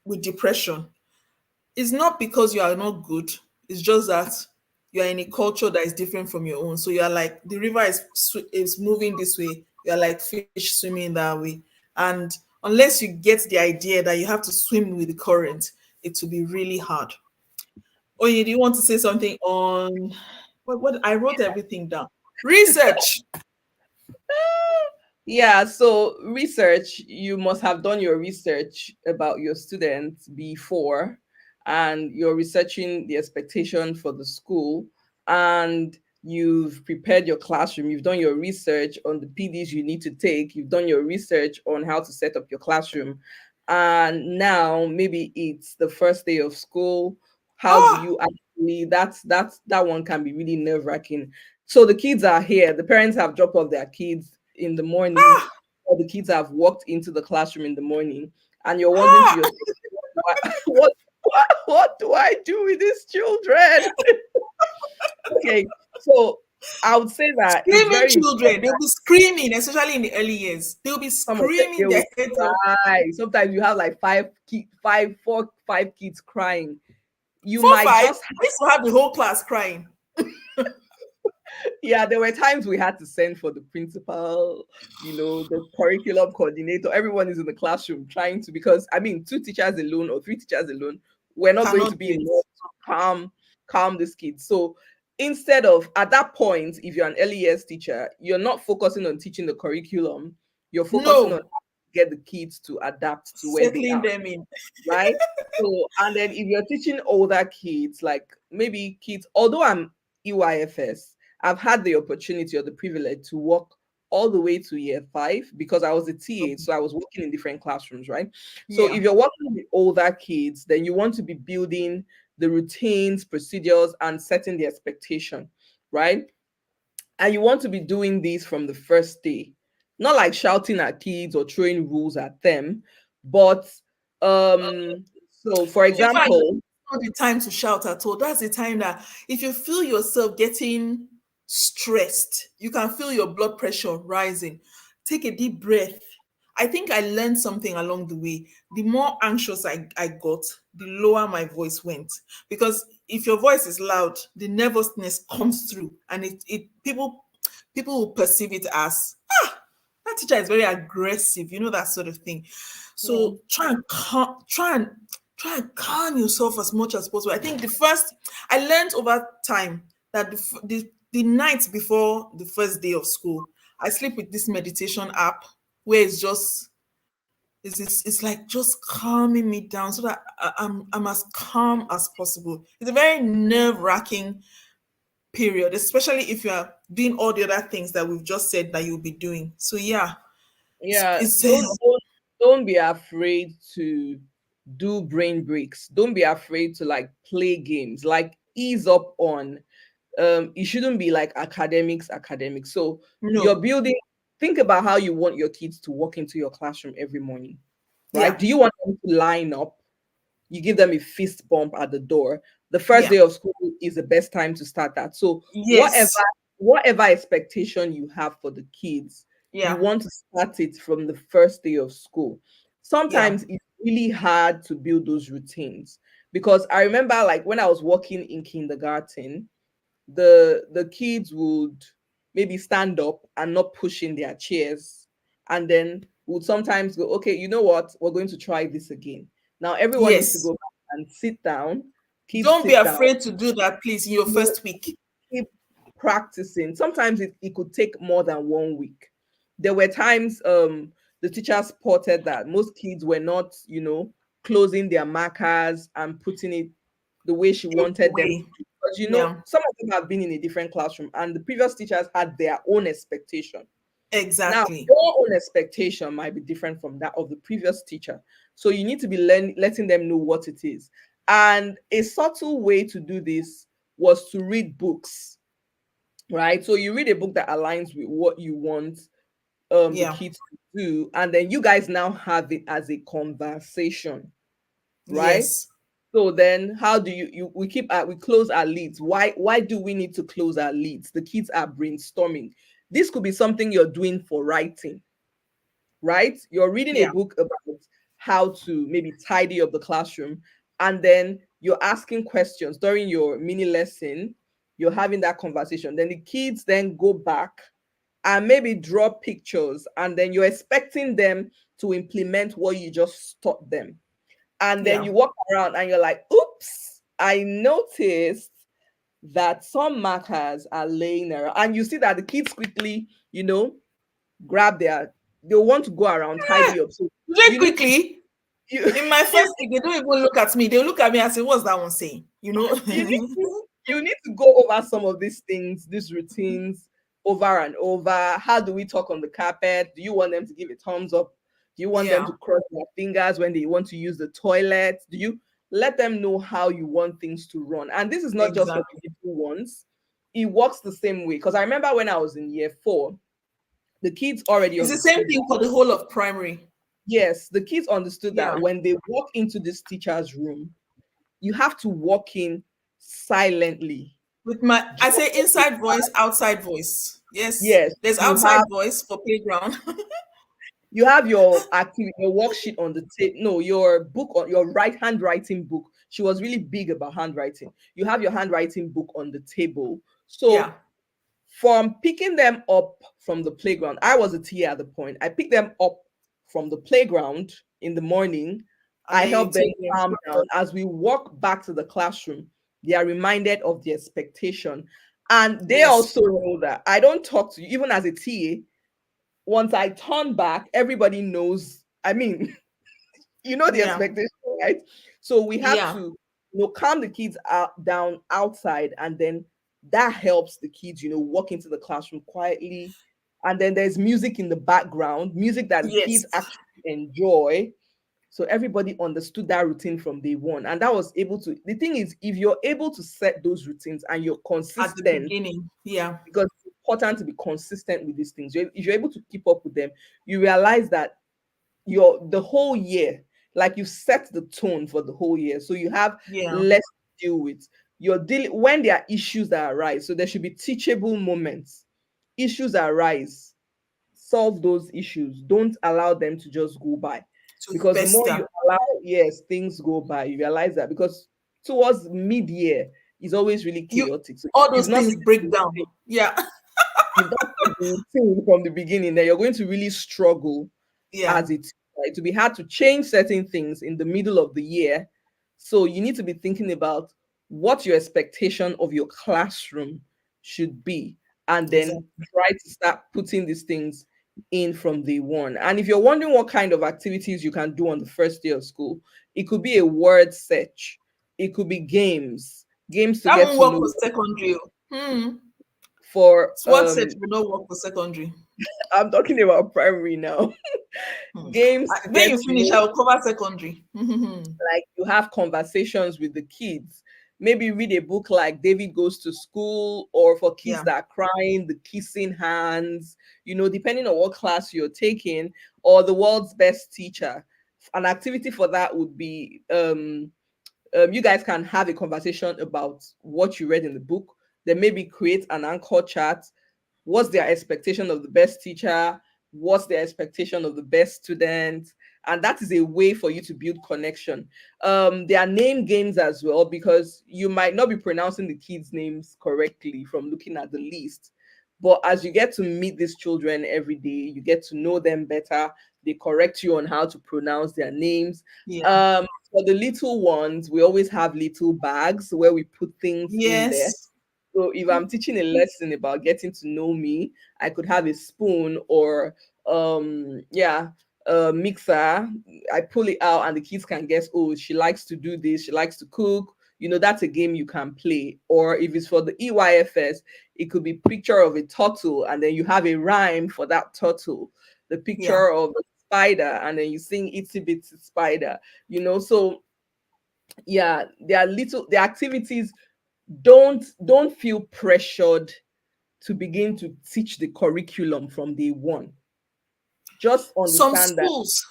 with depression. It's not because you are not good, it's just that you are in a culture that is different from your own. So you are like, the river is moving this way, you are like fish swimming that way. And unless you get the idea that you have to swim with the current, it will be really hard. Oye, do you want to say something on what I wrote everything down? Research. Yeah, so research, you must have done your research about your students before, and you're researching the expectation for the school, and you've prepared your classroom, you've done your research on the PDs you need to take, you've done your research on how to set up your classroom. And now maybe it's the first day of school. How do Ah, you actually, that one can be really nerve-wracking. So the kids are here, the parents have dropped off their kids in the morning, ah, or the kids have walked into the classroom in the morning, and you're wondering to ah. yourself, what, what do I do with these children? Okay, so I would say that it's Screaming very important. children, they'll be screaming, especially in the early years. They'll be Some of them they screaming will their heads off. cry. Sometimes you have like five kids crying. You Four, might five. just I used to have the whole class crying. Yeah, there were times we had to send for the principal, the curriculum coordinator. Everyone is in the classroom trying to, because I mean, two teachers alone or three teachers alone, we're not going Cannot to do be it. enough to calm these kids. So instead of, at that point, if you're an early years teacher, you're not focusing on teaching the curriculum, you're focusing on No, get the kids to adapt to where they settling are, them in. right? So, and then if you're teaching older kids, like maybe kids, although I'm EYFS, I've had the opportunity or the privilege to work all the way to year five because I was a TA, so I was working in different classrooms, right? So Yeah. if you're working with older kids, then you want to be building the routines, procedures, and setting the expectation, right? And you want to be doing this from the first day, not like shouting at kids or throwing rules at them, but so for In fact, that's example, not the time to shout at all. That's the time that if you feel yourself getting stressed, you can feel your blood pressure rising. Take a deep breath. I think I learned something along the way. The more anxious I got, the lower my voice went. Because if your voice is loud, the nervousness comes through, and it people will perceive it as, that teacher is very aggressive, that sort of thing. mm, So try and calm yourself as much as possible. I think the first I learned over time that the night before the first day of school, I sleep with this meditation app where it's like just calming me down so that I'm as calm as possible. It's a very nerve wracking period, especially if you are doing all the other things that we've just said that you'll be doing. So yeah, Yeah, it's don't be afraid to do brain breaks. Don't be afraid to like play games. Like ease up on it shouldn't be like academics. So you're no, building, think about how you want your kids to walk into your classroom every morning, right? yeah, Do you want them to line up? You give them a fist bump at the door. The first yeah, day of school is the best time to start that. So yes, whatever expectation you have for the kids, you yeah, want to start it from the first day of school. yeah, Sometimes it's really hard to build those routines because I remember like when I was working in kindergarten, the kids would maybe stand up and not push in their chairs, and then would sometimes go, okay, you know what, we're going to try this again. Now everyone needs to yes. go back and sit down. Kids Don't be sit down. afraid to do that, please, in your You first week. keep practicing. Sometimes it could take more than 1 week. There were times the teacher spotted that most kids were not, closing their markers and putting it the way she wanted them Way, to do. Because yeah, some of them have been in a different classroom and the previous teachers had their own expectation. Now, exactly. your own expectation might be different from that of the previous teacher. So you need to be letting them know what it is. And a subtle way to do this was to read books, right? So you read a book that aligns with what you want the Yeah, kids to do, and then you guys now have it as a conversation, right? yes. So then how do we close our leads? Why do we need to close our leads? The kids are brainstorming. This could be something you're doing for writing, right? You're reading a Yeah, book about how to maybe tidy up the classroom, and then you're asking questions during your mini lesson. You're having that conversation. Then the kids then go back and maybe draw pictures, and then you're expecting them to implement what you just taught them. And then yeah, you walk around and you're like, oops, I noticed that some markers are laying around. And you see that the kids quickly, grab they want to go around, tidy up. So very you need to, quickly. you, In my you, first week, they don't even look at me. They look at me and say, "What's that one saying?" You know. you need to, you need to go over some of these things, these routines over and over. How do we talk on the carpet? Do you want them to give a thumbs up? Do you want them Yeah, to cross their fingers when they want to use the toilet? Do you let them know how you want things to run? And this is not just for exactly. the little ones. It works the same way. Because I remember when I was in year 4, the kids already It's the same understood. thing for the whole of primary. Yes, the kids understood Yeah. that when they walk into this teacher's room, you have to walk in silently. With my, I Drop say your inside voice, bag. outside voice. Yes, Yes, there's outside voice for playground. you have your activity, your worksheet on the table. No, your book on your right handwriting book. She was really big about handwriting. You have your handwriting book on the table. Yeah. So from picking them up from the playground, I was a TA at the point. I picked them up from the playground in the morning. And I then you help them take them. calm down. As we walk back to the classroom, they are reminded of the expectation. And they Yes. also know that I don't talk to you, even as a TA. Once I turn back, everybody knows. I mean, you know the Yeah. expectation, right? So we have Yeah. to, calm the kids down outside, and then that helps the kids, walk into the classroom quietly. And then there's music in the background, music that the kids Yes. actually enjoy. So everybody understood that routine from day one. And that was able to, the thing is, if you're able to set those routines and you're At the consistent, beginning. Yeah. because it's important to be consistent with these things. If you're able to keep up with them, you realize that the whole year, like you set the tone for the whole year. So you have Yeah. less to deal with. You're dealing when there are issues that arise. So there should be teachable moments. Issues arise, solve those issues. Don't allow them to just go by. To Because the more you fester. allow, yes, things go by, you realize that because towards mid-year is always really You chaotic. So all you've those not things set break the down. Yeah. you've not set the routine from the beginning, then you're going to really struggle Yeah. as it, right? To be hard to change certain things in the middle of the year. So you need to be thinking about what your expectation of your classroom should be, and then Exactly. try to start putting these things in from day one. And if you're wondering what kind of activities you can do on the first day of school, it could be a word search, it could be games to That get won't to work know for secondary. for SWOT set will not work for secondary. I'm talking about primary now. Games to When get you to finish, know, I will cover secondary. like you have conversations with the kids. Maybe read a book like David Goes to School, or for kids Yeah, that are crying, The Kissing Hands, depending on what class you're taking, or The World's Best Teacher. An activity for that would be you guys can have a conversation about what you read in the book, then maybe create an anchor chat. What's their expectation of the best teacher? What's their expectation of the best student? And that is a way for you to build connection. There are name games as well, because you might not be pronouncing the kids' names correctly from looking at the list. But as you get to meet these children every day, you get to know them better. They correct you on how to pronounce their names. yeah, For the little ones, we always have little bags where we put things in there. yes, So if I'm teaching a lesson about getting to know me, I could have a spoon or a mixer. I pull it out and the kids can guess, oh, she likes to do this, she likes to cook. That's a game you can play. Or if it's for the EYFS, it could be picture of a turtle and then you have a rhyme for that turtle. The yeah. picture of a spider and then you sing Itsy Bitsy Spider. So yeah, there are activities. Don't feel pressured to begin to teach the curriculum from day one. Just Some understand that. schools,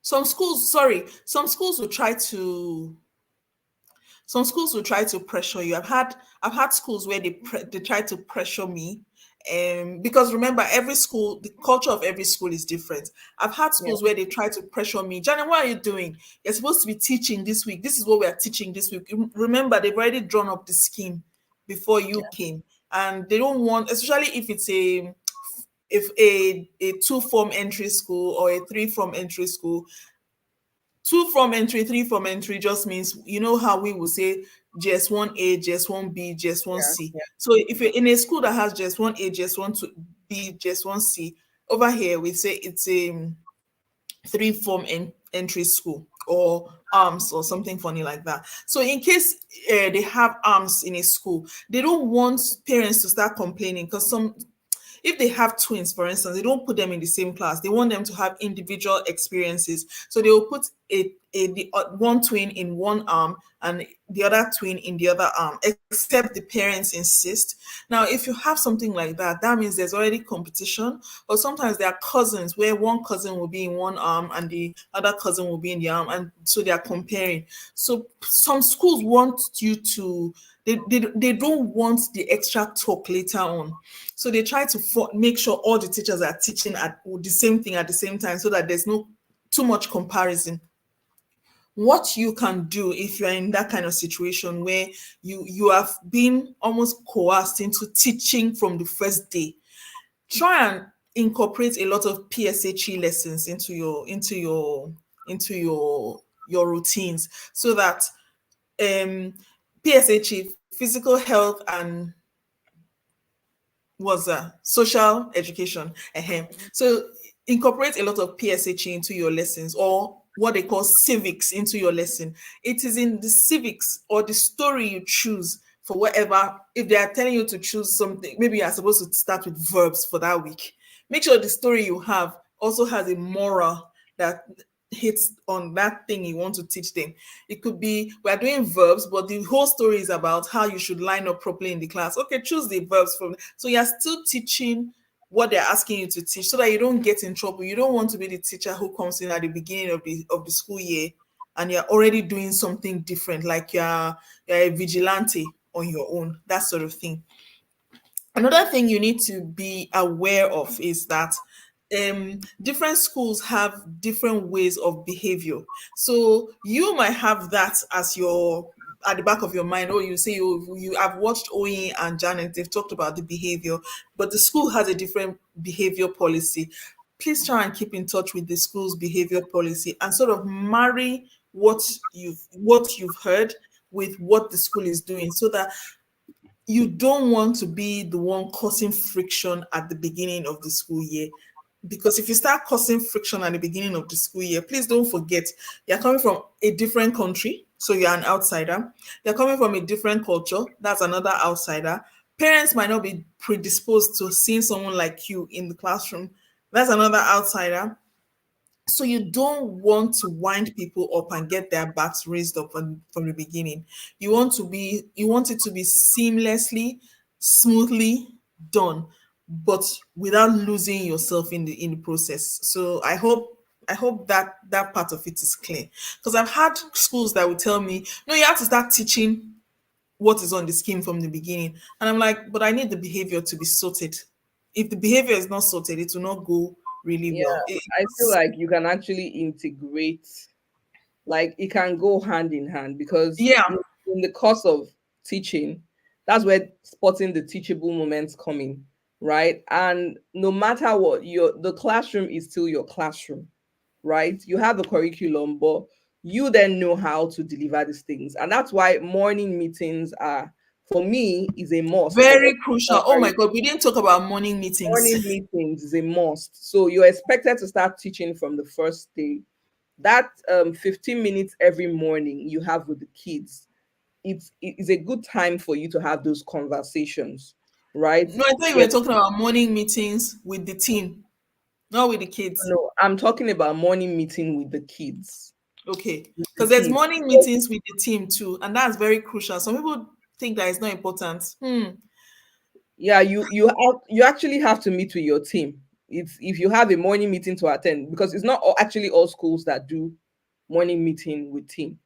some schools will try to pressure you. I've had schools where they try to pressure me, because remember, every school, the culture of every school is different. I've had Yeah, schools where they try to pressure me. Johnny, what are you doing? You're supposed to be teaching this week. This is what we are teaching this week. Remember, they've already drawn up the scheme before you came, and they don't want, especially if it's a two form entry school or a three form entry school. Two from entry, three from entry just means, you know how we will say JS1A, JS1B, yeah, JS1C. yeah, So if you're in a school that has JS1A, JS1B, JS1C, over here we say it's a three form entry school, or arms or something funny like that. So in case they have arms in a school, they don't want parents to start complaining, because if they have twins, for instance, they don't put them in the same class. They want them to have individual experiences. So they will put one twin in one arm and the other twin in the other arm, except the parents insist. Now, if you have something like that, that means there's already competition. Or sometimes there are cousins where one cousin will be in one arm and the other cousin will be in the arm, and so they are comparing. So some schools want you to, they don't want the extra talk later on. So they try to make sure all the teachers are teaching at the same thing at the same time, so that there's no too much comparison. What you can do if you're in that kind of situation where you have been almost coerced into teaching from the first day, try and incorporate a lot of PSHE lessons into your routines, so that PSHE, physical health, and was social education. So incorporate a lot of PSHE into your lessons, or what they call civics into your lesson. It is in the civics or the story you choose for whatever. If they are telling you to choose something, maybe you are supposed to start with verbs for that week. Make sure the story you have also has a moral that hits on that thing you want to teach them. It could be, we are doing verbs, but the whole story is about how you should line up properly in the class. Okay, choose the verbs from. So you're still teaching what they're asking you to teach, so that you don't get in trouble. You don't want to be the teacher who comes in at the beginning of the school year and you're already doing something different, like you're a vigilante on your own, that sort of thing. Another thing you need to be aware of is that different schools have different ways of behavior. So you might have that as your, at the back of your mind, or you say you have watched Oyin and Janet, they've talked about the behavior, but the school has a different behavior policy. Please try and keep in touch with the school's behavior policy and sort of marry what you've heard with what the school is doing, so that you don't want to be the one causing friction at the beginning of the school year. Because if you start causing friction at the beginning of the school year, please don't forget you're coming from a different country, so you're an outsider. You're coming from a different culture, that's another outsider. Parents might not be predisposed to seeing someone like you in the classroom, that's another outsider. So you don't want to wind people up and get their backs raised up from the beginning. You want it to be seamlessly, smoothly done, but without losing yourself in the process. So I hope that that part of it is clear. Because I've had schools that will tell me, no, you have to start teaching what is on the scheme from the beginning. And I'm like, but I need the behavior to be sorted. If the behavior is not sorted, it will not go really Yeah, well. I feel like you can actually integrate, like it can go hand in hand, because Yeah, in the course of teaching, that's where spotting the teachable moments come in, right? And no matter what, your the classroom is still your classroom, right? You have the curriculum, but you then know how to deliver these things. And that's why morning meetings are, for me, is a must. For very crucial. Oh my God, we didn't talk about morning meetings. morning meetings is a must. So you're expected to start teaching from the first day. That 15 minutes every morning you have with the kids, it is a good time for you to have those conversations, right? No, I thought you Yeah, were talking about morning meetings with the team, not with the kids. no, I'm talking about morning meeting with the kids. Okay, With the because there's team. morning meetings with the team too, and that's very crucial. Some people think that it's not important. Yeah, you actually have to meet with your team. It's if you have a morning meeting to attend, because it's not actually all schools that do morning meeting with team.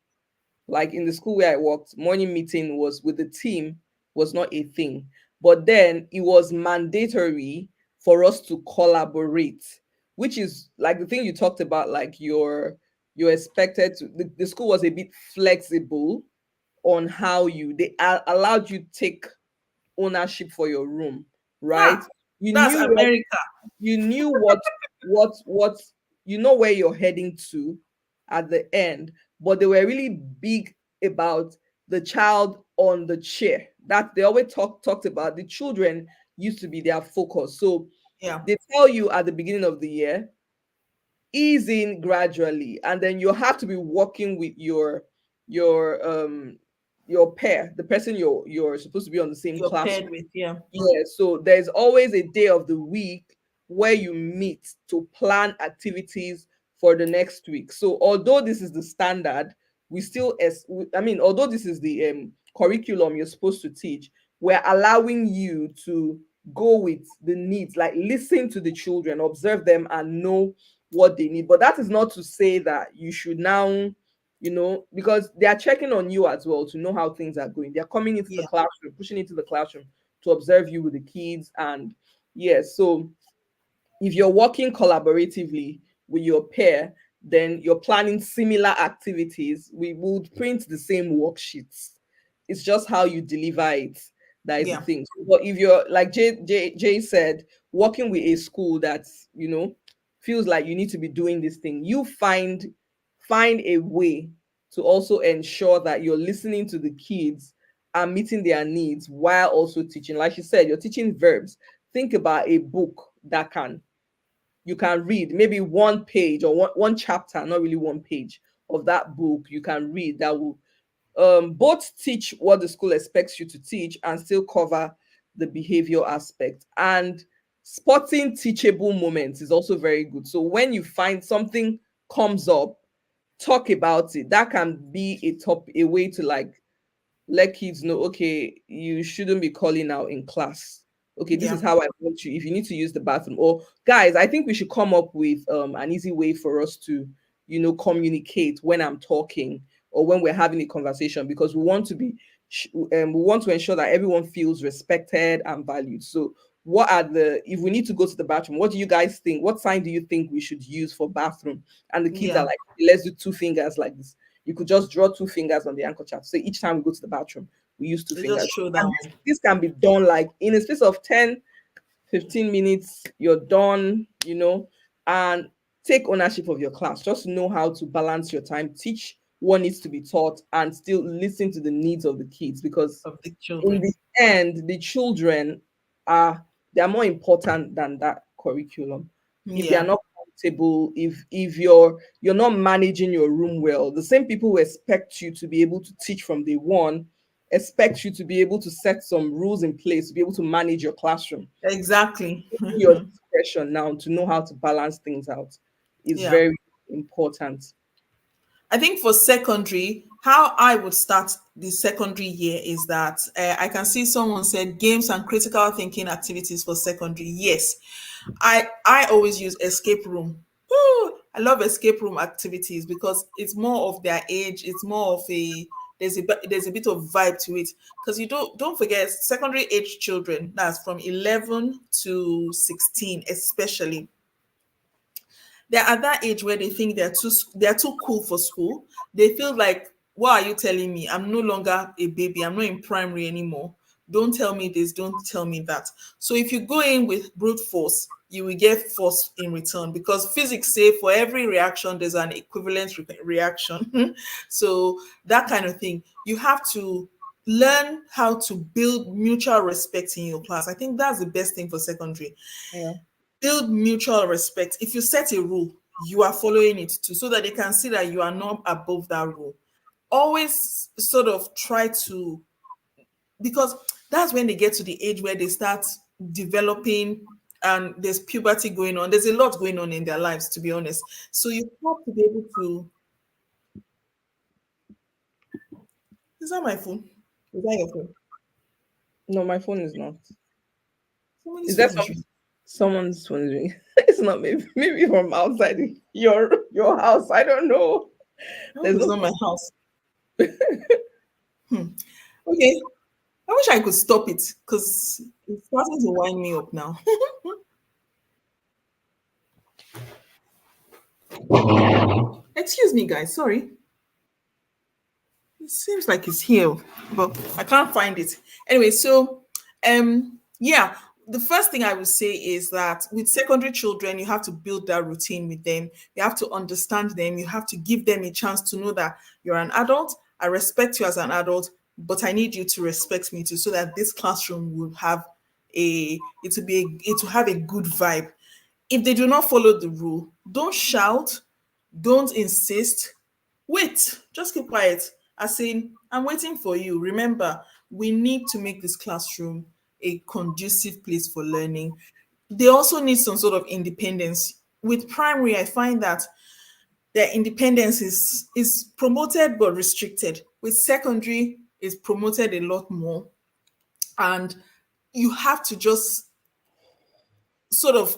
Like in the school where I worked, morning meeting was with the team was not a thing. But then it was mandatory for us to collaborate, which is like the thing you talked about, like you're expected to the school was a bit flexible on how allowed you take ownership for your room, right? Ah, You that's knew what America. you knew what you know where you're heading to at the end, but they were really big about the child on the chair. That they always talked about the children used to be their focus. So Yeah, they tell you at the beginning of the year, ease in gradually, and then you have to be working with your your pair, the person you're supposed to be on the same you're class. paired with. Yeah, Yeah, so there's always a day of the week where you meet to plan activities for the next week. So although this is the standard, we still I mean, although this is the curriculum you're supposed to teach, we're allowing you to go with the needs, like listen to the children, observe them and know what they need. But that is not to say that you should now, because they are checking on you as well to know how things are going. They're coming into the yeah, classroom, pushing into the classroom to observe you with the kids. And yes, so if you're working collaboratively with your peer, then you're planning similar activities. We would print the same worksheets. It's just how you deliver it. That is the yeah, thing. But if you're like Jay said, working with a school that's feels like you need to be doing this thing, you find a way to also ensure that you're listening to the kids and meeting their needs while also teaching. Like you said, you're teaching verbs. Think about a book that you can read maybe one page or one chapter, not really one page of that book you can read that will both teach what the school expects you to teach and still cover the behavior aspect. And spotting teachable moments is also very good. So when you find something comes up, talk about it. That can be a way to like let kids know, okay, you shouldn't be calling out in class. Okay, this is yeah, how I want you. If you need to use the bathroom, or guys, I think we should come up with an easy way for us to, communicate when I'm talking or when we're having a conversation, because we want to we want to ensure that everyone feels respected and valued. So, what are if we need to go to the bathroom, what do you guys think? What sign do you think we should use for bathroom? And the kids are yeah. like, let's do two fingers like this. You could just draw two fingers on the ankle chart. So each time we go to the bathroom, we use two They fingers. just show And down. this can be done like in a space of 10, 15 minutes, you're done, and take ownership of your class. Just know how to balance your time, teach what needs to be taught and still listen to the needs of the kids, because Of the in children. the end, the children are they are more important than that curriculum. If they are Yeah, not comfortable, if you're not managing your room well, the same people who expect you to be able to teach from day one expect you to be able to set some rules in place to be able to manage your classroom. exactly. Your discretion now to know how to balance things out is Yeah. very important. I think for secondary, how I would start the secondary year is that I can see someone said games and critical thinking activities for secondary. Yes, I always use escape room. Woo! I love escape room activities because it's more of their age. It's more of a there's a bit of vibe to it because you don't forget secondary age children, that's from 11 to 16 especially. They're at that age where they think they're too cool for school. They feel like, what are you telling me? I'm no longer a baby. I'm not in primary anymore. Don't tell me this. Don't tell me that. So if you go in with brute force, you will get force in return because physics say for every reaction there's an equivalent reaction. So that kind of thing, you have to learn how to build mutual respect in your class. I think that's the best thing for secondary. Yeah. Build mutual respect. If you set a rule, you are following it too, so that they can see that you are not above that rule. Always sort of try to, because that's when they get to the age where they start developing and there's puberty going on. There's a lot going on in their lives, to be honest. So you have to be able to. Is that my phone? Is that your phone? No, my phone is not. Somebody's Is that phone is ringing. someone's wondering? It's not, maybe from outside your house. I don't know. I hope There's it's no not my house. Hmm. Okay. I wish I could stop it because it's starting to wind me up now. Excuse me, guys. Sorry. It seems like it's here, but I can't find it. Anyway, so yeah, the first thing I would say is that with secondary children, you have to build that routine with them. You have to understand them. You have to give them a chance to know that you're an adult. I respect you as an adult, but I need you to respect me too, so that this classroom will have it will have a good vibe. If they do not follow the rule, don't shout, don't insist. Wait, just keep quiet. As in, I'm waiting for you. Remember, we need to make this classroom a conducive place for learning. They also need some sort of independence. With primary, I find that their independence is promoted but restricted. With secondary, it's promoted a lot more. And you have to just sort of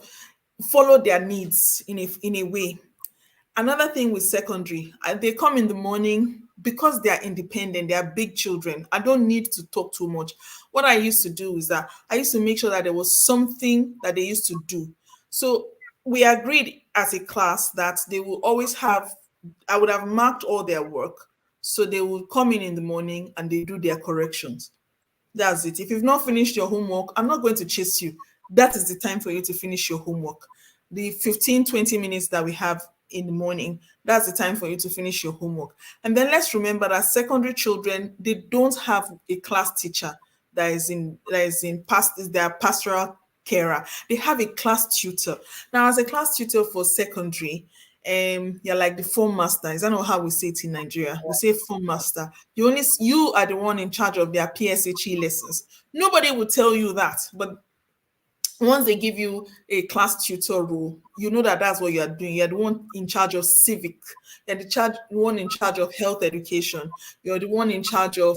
follow their needs in a way. Another thing with secondary, they come in the morning because they are independent, they are big children. I don't need to talk too much. What I used to do is that I used to make sure that there was something that they used to do. So we agreed as a class that they will always have, I would have marked all their work. So they would come in the morning and they do their corrections. That's it. If you've not finished your homework, I'm not going to chase you. That is the time for you to finish your homework. The 15, 20 minutes that we have in the morning, that's the time for you to finish your homework. And then let's remember that secondary children, they don't have a class teacher that is in past their pastoral carer. They have a class tutor. Now, as a class tutor for secondary, you're like the form master. Is that not how we say it in Nigeria? We say form master. You are the one in charge of their PSHE lessons. Nobody will tell you that, but once they give you a class tutor role, you know that that's what you are doing. You're the one in charge of civic. You're one in charge of health education. You're the one in charge of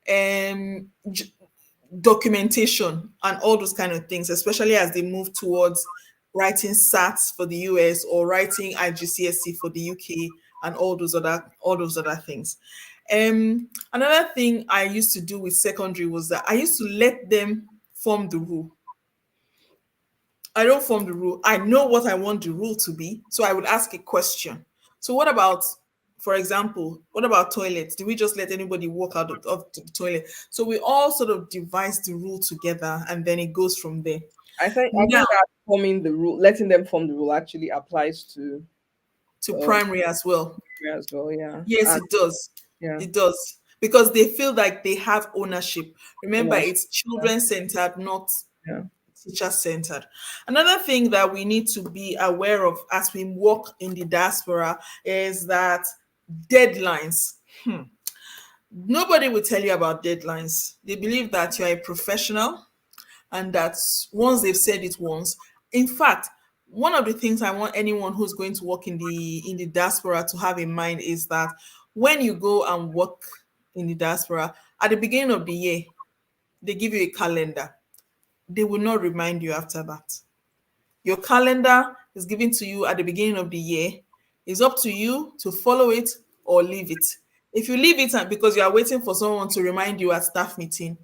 um, j- documentation and all those kind of things, especially as they move towards writing SATs for the US or writing IGCSE for the UK and all those other things. Another thing I used to do with secondary was that I used to let them form the rule. I don't form the rule. I know what I want the rule to be. So I would ask a question. So what about, for example, what about toilets? Do we just let anybody walk out of the toilet? So we all sort of devise the rule together and then it goes from there. I think Now, that forming the rule, letting them form the rule actually applies to to Oh, primary as well. yeah, as well, yeah. Yes, And it does. yeah, It does. Because they feel like they have ownership. Remember, ownership, it's yeah, children centered, not yeah. teacher centered. Another thing that we need to be aware of as we work in the diaspora is that deadlines. Nobody will tell you about deadlines. They believe that you're a professional and that once they've said it once, in fact, one of the things I want anyone who's going to work in the diaspora to have in mind is that when you go and work in the diaspora at the beginning of the year, they give you a calendar. They will not remind you after that. Your calendar is given to you at the beginning of the year. It's up to you to follow it or leave it. If you leave it because you are waiting for someone to remind you at staff meeting,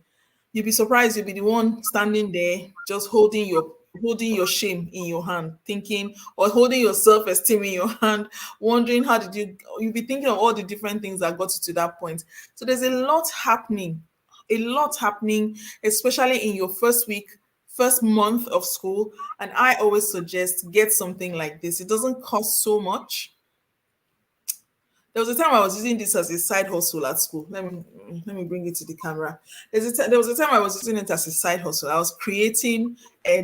you'll be surprised you'll be the one standing there just holding your shame in your hand, thinking, or holding your self-esteem in your hand, wondering how did you'll be thinking of all the different things that got you to that point. So there's a lot happening, especially in your first week, first month of school. And I always suggest get something like this. It doesn't cost so much. There was a time I was using this as a side hustle at school. Let me bring it to the camera. There was a time I was using it as a side hustle. I was creating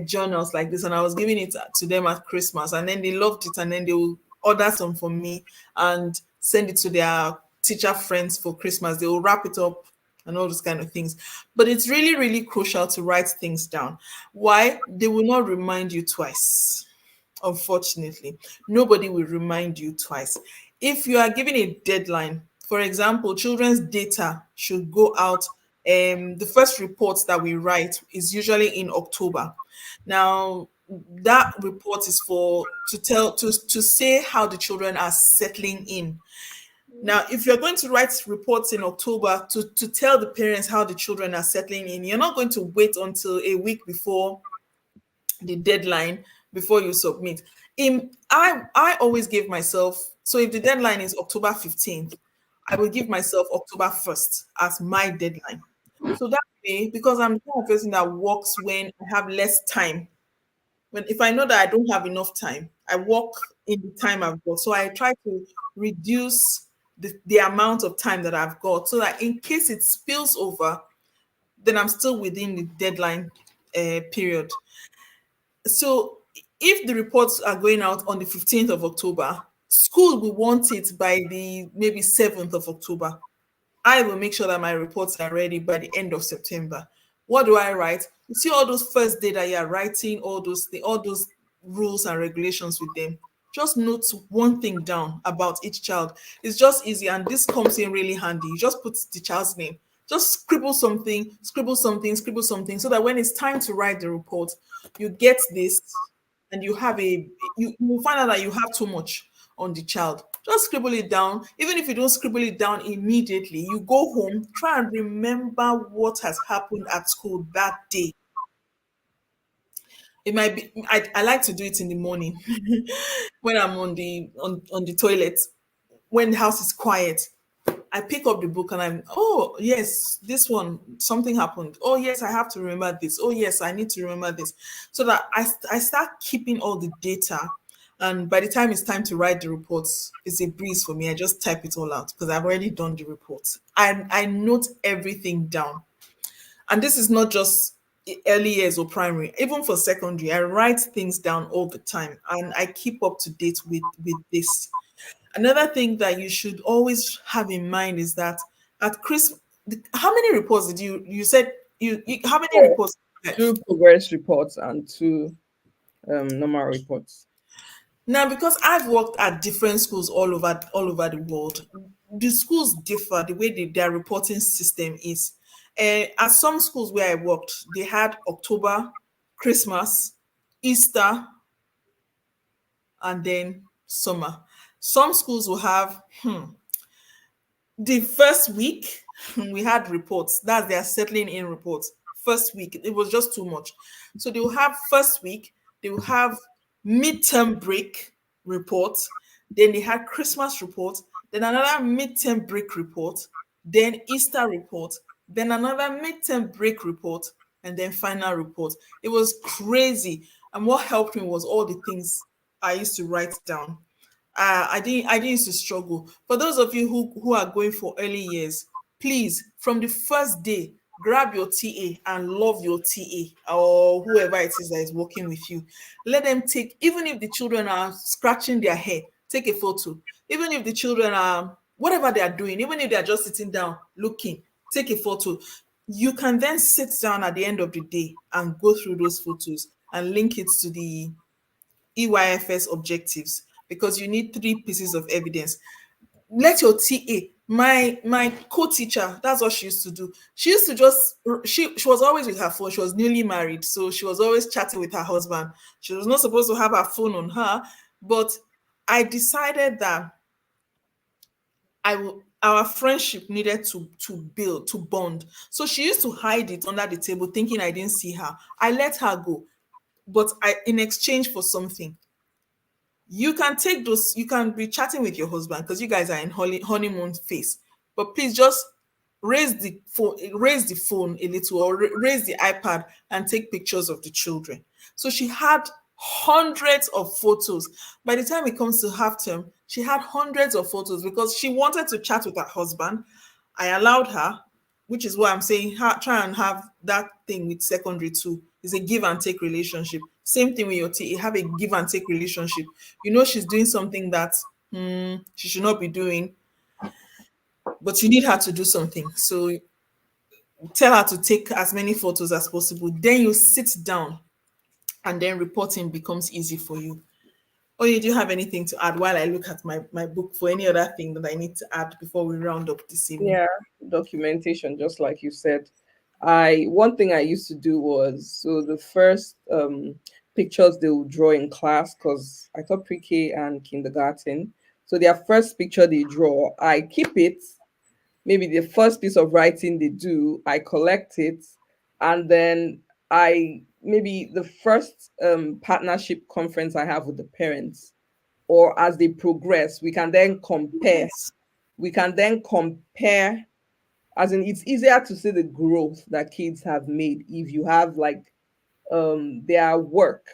journals like this, and I was giving it to them at Christmas, and then they loved it, and then they will order some from me and send it to their teacher friends for Christmas. They will wrap it up and all those kind of things. But it's really, really crucial to write things down. Why? They will not remind you twice. Unfortunately, nobody will remind you twice. If you are given a deadline, for example, children's data should go out. The first reports that we write is usually in October. Now, that report is for to say how the children are settling in. Now, if you're going to write reports in October to tell the parents how the children are settling in, you're not going to wait until a week before the deadline before you submit. I always give myself, so if the deadline is October 15th, I will give myself October 1st as my deadline. So that way, because I'm the kind of person that works when I have less time, when if I know that I don't have enough time, I work in the time I've got. So I try to reduce the amount of time that I've got so that in case it spills over, then I'm still within the deadline period. So if the reports are going out on the 15th of October, school will want it by the maybe 7th of October. I will make sure that my reports are ready by the end of September. What do I write? You see all those first day that you are writing, all those rules and regulations with them. Just note one thing down about each child. It's just easy, and this comes in really handy. You just put the child's name. Just scribble something, scribble something, scribble something, so that when it's time to write the report, you get this, and you will find out that you have too much on the child. Just scribble it down. Even if you don't scribble it down immediately, you go home, try and remember what has happened at school that day. It might be I like to do it in the morning when I'm on the toilet, when the house is quiet. I pick up the book and oh yes, this one, something happened. Oh yes, I have to remember this. Oh yes, I need to remember this. So that I start keeping all the data. And by the time it's time to write the reports, it's a breeze for me. I just type it all out because I've already done the reports. I note everything down. And this is not just early years or primary, even for secondary. I write things down all the time and I keep up to date with this. Another thing that you should always have in mind is that at Christmas, how many reports did you said you how many Yeah. reports did you get? Two progress reports and two normal reports. Now, because I've worked at different schools all over the world, the schools differ the way their reporting system is. At some schools where I worked, they had October, Christmas, Easter, and then summer. Some schools will have the first week we had reports. That's their settling in reports. First week, it was just too much. So they will have first week, they will have midterm break reports, then they had Christmas report, then another midterm break report, then Easter report, then another midterm break report, and then final report. It was crazy. And what helped me was all the things I used to write down. I didn't used to struggle. For those of you who are going for early years, please, from the first day, grab your TA and love your TA or whoever it is that is working with you. Let them take, even if the children are scratching their hair, take a photo. Even if the children are whatever they are doing, even if they are just sitting down looking, take a photo. You can then sit down at the end of the day and go through those photos and link it to the EYFS objectives, because you need three pieces of evidence. Let your TA, my co-teacher, that's what she used to do. She used to just she was always with her phone. She was newly married, so she was always chatting with her husband. She was not supposed to have her phone on her, but I decided that our friendship needed to build, to bond. So she used to hide it under the table, thinking I didn't see her. I let her go, but I in exchange for something, you can take those, you can be chatting with your husband because you guys are in honeymoon phase, but please just raise the phone a little, or raise the iPad and take pictures of the children. So she had hundreds of photos. By the time it comes to half term, she had hundreds of photos because she wanted to chat with her husband. I allowed her, which is why I'm saying try and have that thing with secondary too. It's a give and take relationship. Same thing with your TA. Have a give and take relationship. You know she's doing something that she should not be doing, but you need her to do something. So tell her to take as many photos as possible. Then you sit down, and then reporting becomes easy for you. Oh, you do you have anything to add while I look at my book for any other thing that I need to add before we round up this evening? Yeah, documentation, just like you said. I One thing I used to do was, so the first pictures they would draw in class, because I taught pre-K and kindergarten. So their first picture they draw, I keep it. Maybe the first piece of writing they do, I collect it, and then I maybe the first partnership conference I have with the parents, or as they progress, Yes. we can then compare, as in it's easier to see the growth that kids have made if you have like their work.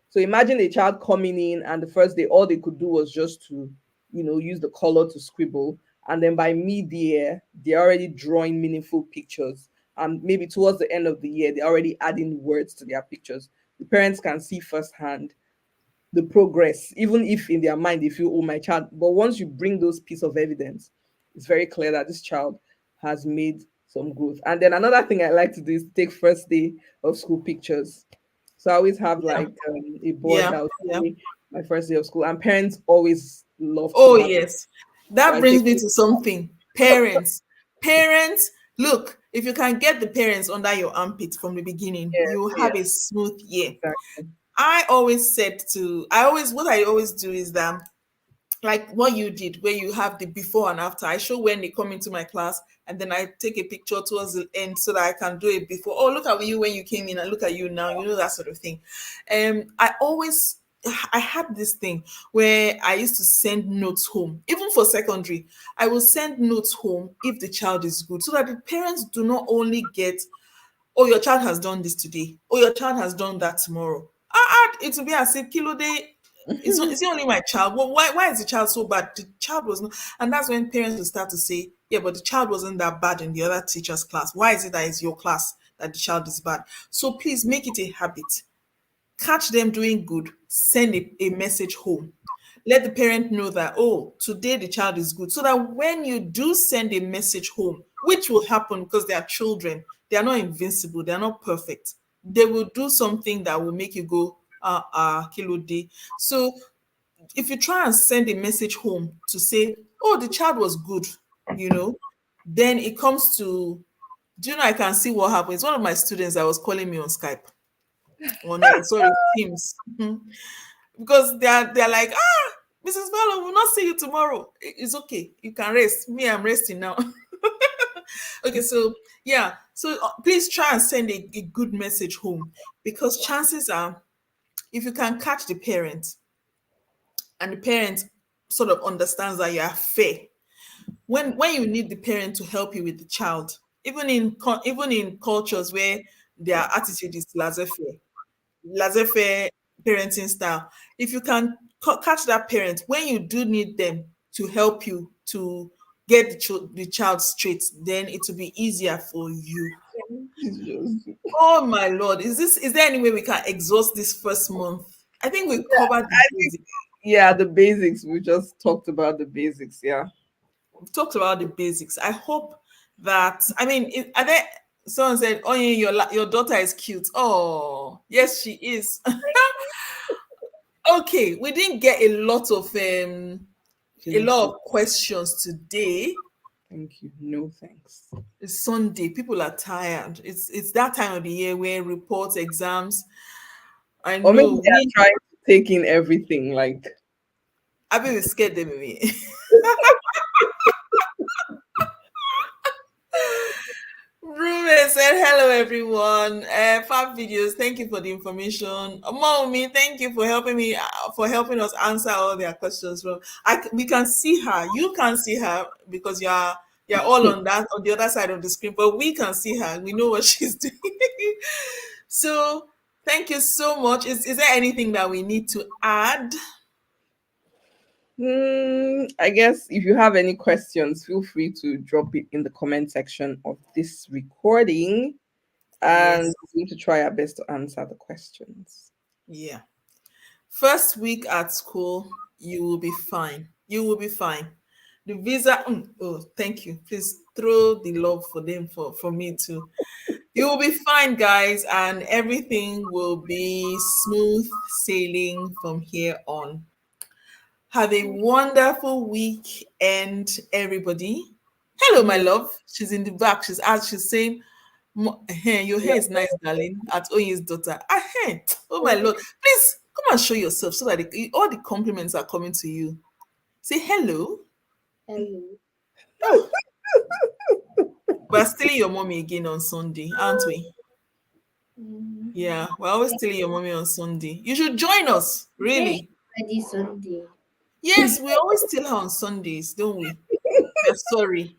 So imagine a child coming in and the first day all they could do was just to, use the color to scribble, and then by mid-year they're already drawing meaningful pictures, and maybe towards the end of the year they're already adding words to their pictures. The parents can see firsthand the progress, even if in their mind they feel, oh, my child. But once you bring those piece of evidence, it's very clear that this child has made some growth. And then another thing I like to do is take first day of school pictures. So I always have Yeah. like a board Yeah. that will Yeah. say my first day of school, and parents always love to Oh, have it. yes. So That I brings take me it. to something. Parents. Parents, look, if you can get the parents under your armpit from the beginning, Yes, you have a yes, smooth year. exactly. What I always do is that, like what you did, where you have the before and after. I show when they come into my class, and then I take a picture towards the end so that I can do it before. Oh, look at you when you came in, and look at you now. You know, that sort of thing. I had this thing where I used to send notes home, even for secondary. I will send notes home if the child is good, so that the parents do not only get, oh, your child has done this today, oh, your child has done that tomorrow. It will be as if kilo day. Is it only my child? Well, why is the child so bad? The child was not, and that's when parents will start to say, yeah, but the child wasn't that bad in the other teacher's class. Why is it that it's your class that the child is bad? So please make it a habit. Catch them doing good, send a message home. Let the parent know that, oh, today the child is good. So that when you do send a message home, which will happen because they are children, they are not invincible, they are not perfect. They will do something that will make you go, kilo day. So if you try and send a message home to say, oh, the child was good, you know, then it comes to, do you know, I can see what happens. One of my students that was calling me on Skype, or no, sorry, Teams. Mhm. Because they're like, Mrs. Vallo, we'll not see you tomorrow. It's okay. You can rest. Me, I'm resting now. Okay, so yeah. So please try and send a good message home, because chances are, if you can catch the parent, and the parent sort of understands that you are fair, when you need the parent to help you with the child, even in cultures where their attitude is laissez-faire parenting style. If you can catch that parent when you do need them to help you to get the child straight, then it will be easier for you. Oh my Lord, is there any way we can exhaust this first month? I think we covered the basics. Yeah, the basics. We just talked about the basics. Yeah. We talked about the basics. I hope that, I mean, are there, someone said, oh, yeah, your daughter is cute. Oh, yes, she is. Okay, we didn't get a lot of questions today. Thank you. No thanks. It's Sunday. People are tired. It's that time of the year where reports, exams. I Or maybe know they are trying to take in everything. Like, I be scared them away. Ruben said, hello everyone. Fab videos, thank you for the information. Mommy, thank you for helping me for helping us answer all their questions. Well, we can see her. You can't see her because you're all on the other side of the screen, but we can see her. We know what she's doing. So thank you so much. Is there anything that we need to add? I guess if you have any questions, feel free to drop it in the comment section of this recording, and Yes. we need to try our best to answer the questions. Yeah. First week at school, you will be fine. You will be fine. The visa, oh, thank you. Please throw the love for them for me too. You will be fine, guys, and everything will be smooth sailing from here on. Have a wonderful weekend, everybody. Hello, my love. She's in the back. She's saying, your hair is nice, darling, at Oye's daughter. Oh my Lord. Please come and show yourself so that all the compliments are coming to you. Say hello. Hello. Oh, we're stealing your mommy again on Sunday, aren't we? Yeah, we're always stealing your mommy on Sunday. You should join us, really. Ready Sunday. Yes, we always steal her on Sundays, don't we? We're sorry.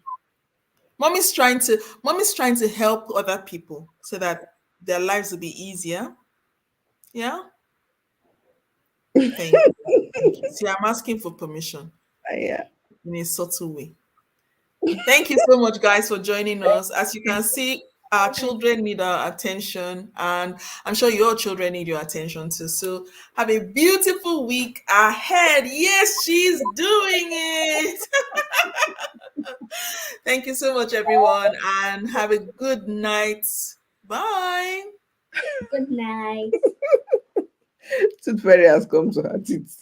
Mommy's trying to help other people so that their lives will be easier. Yeah. Thank you. See, I'm asking for permission. Yeah. In a subtle way. Thank you so much, guys, for joining us. As you can see, our children need our attention, and I'm sure your children need your attention too. So have a beautiful week ahead. Yes, she's doing it. Thank you so much, everyone, and have a good night. Bye. Good night. Tooth Fairy has come to her teeth.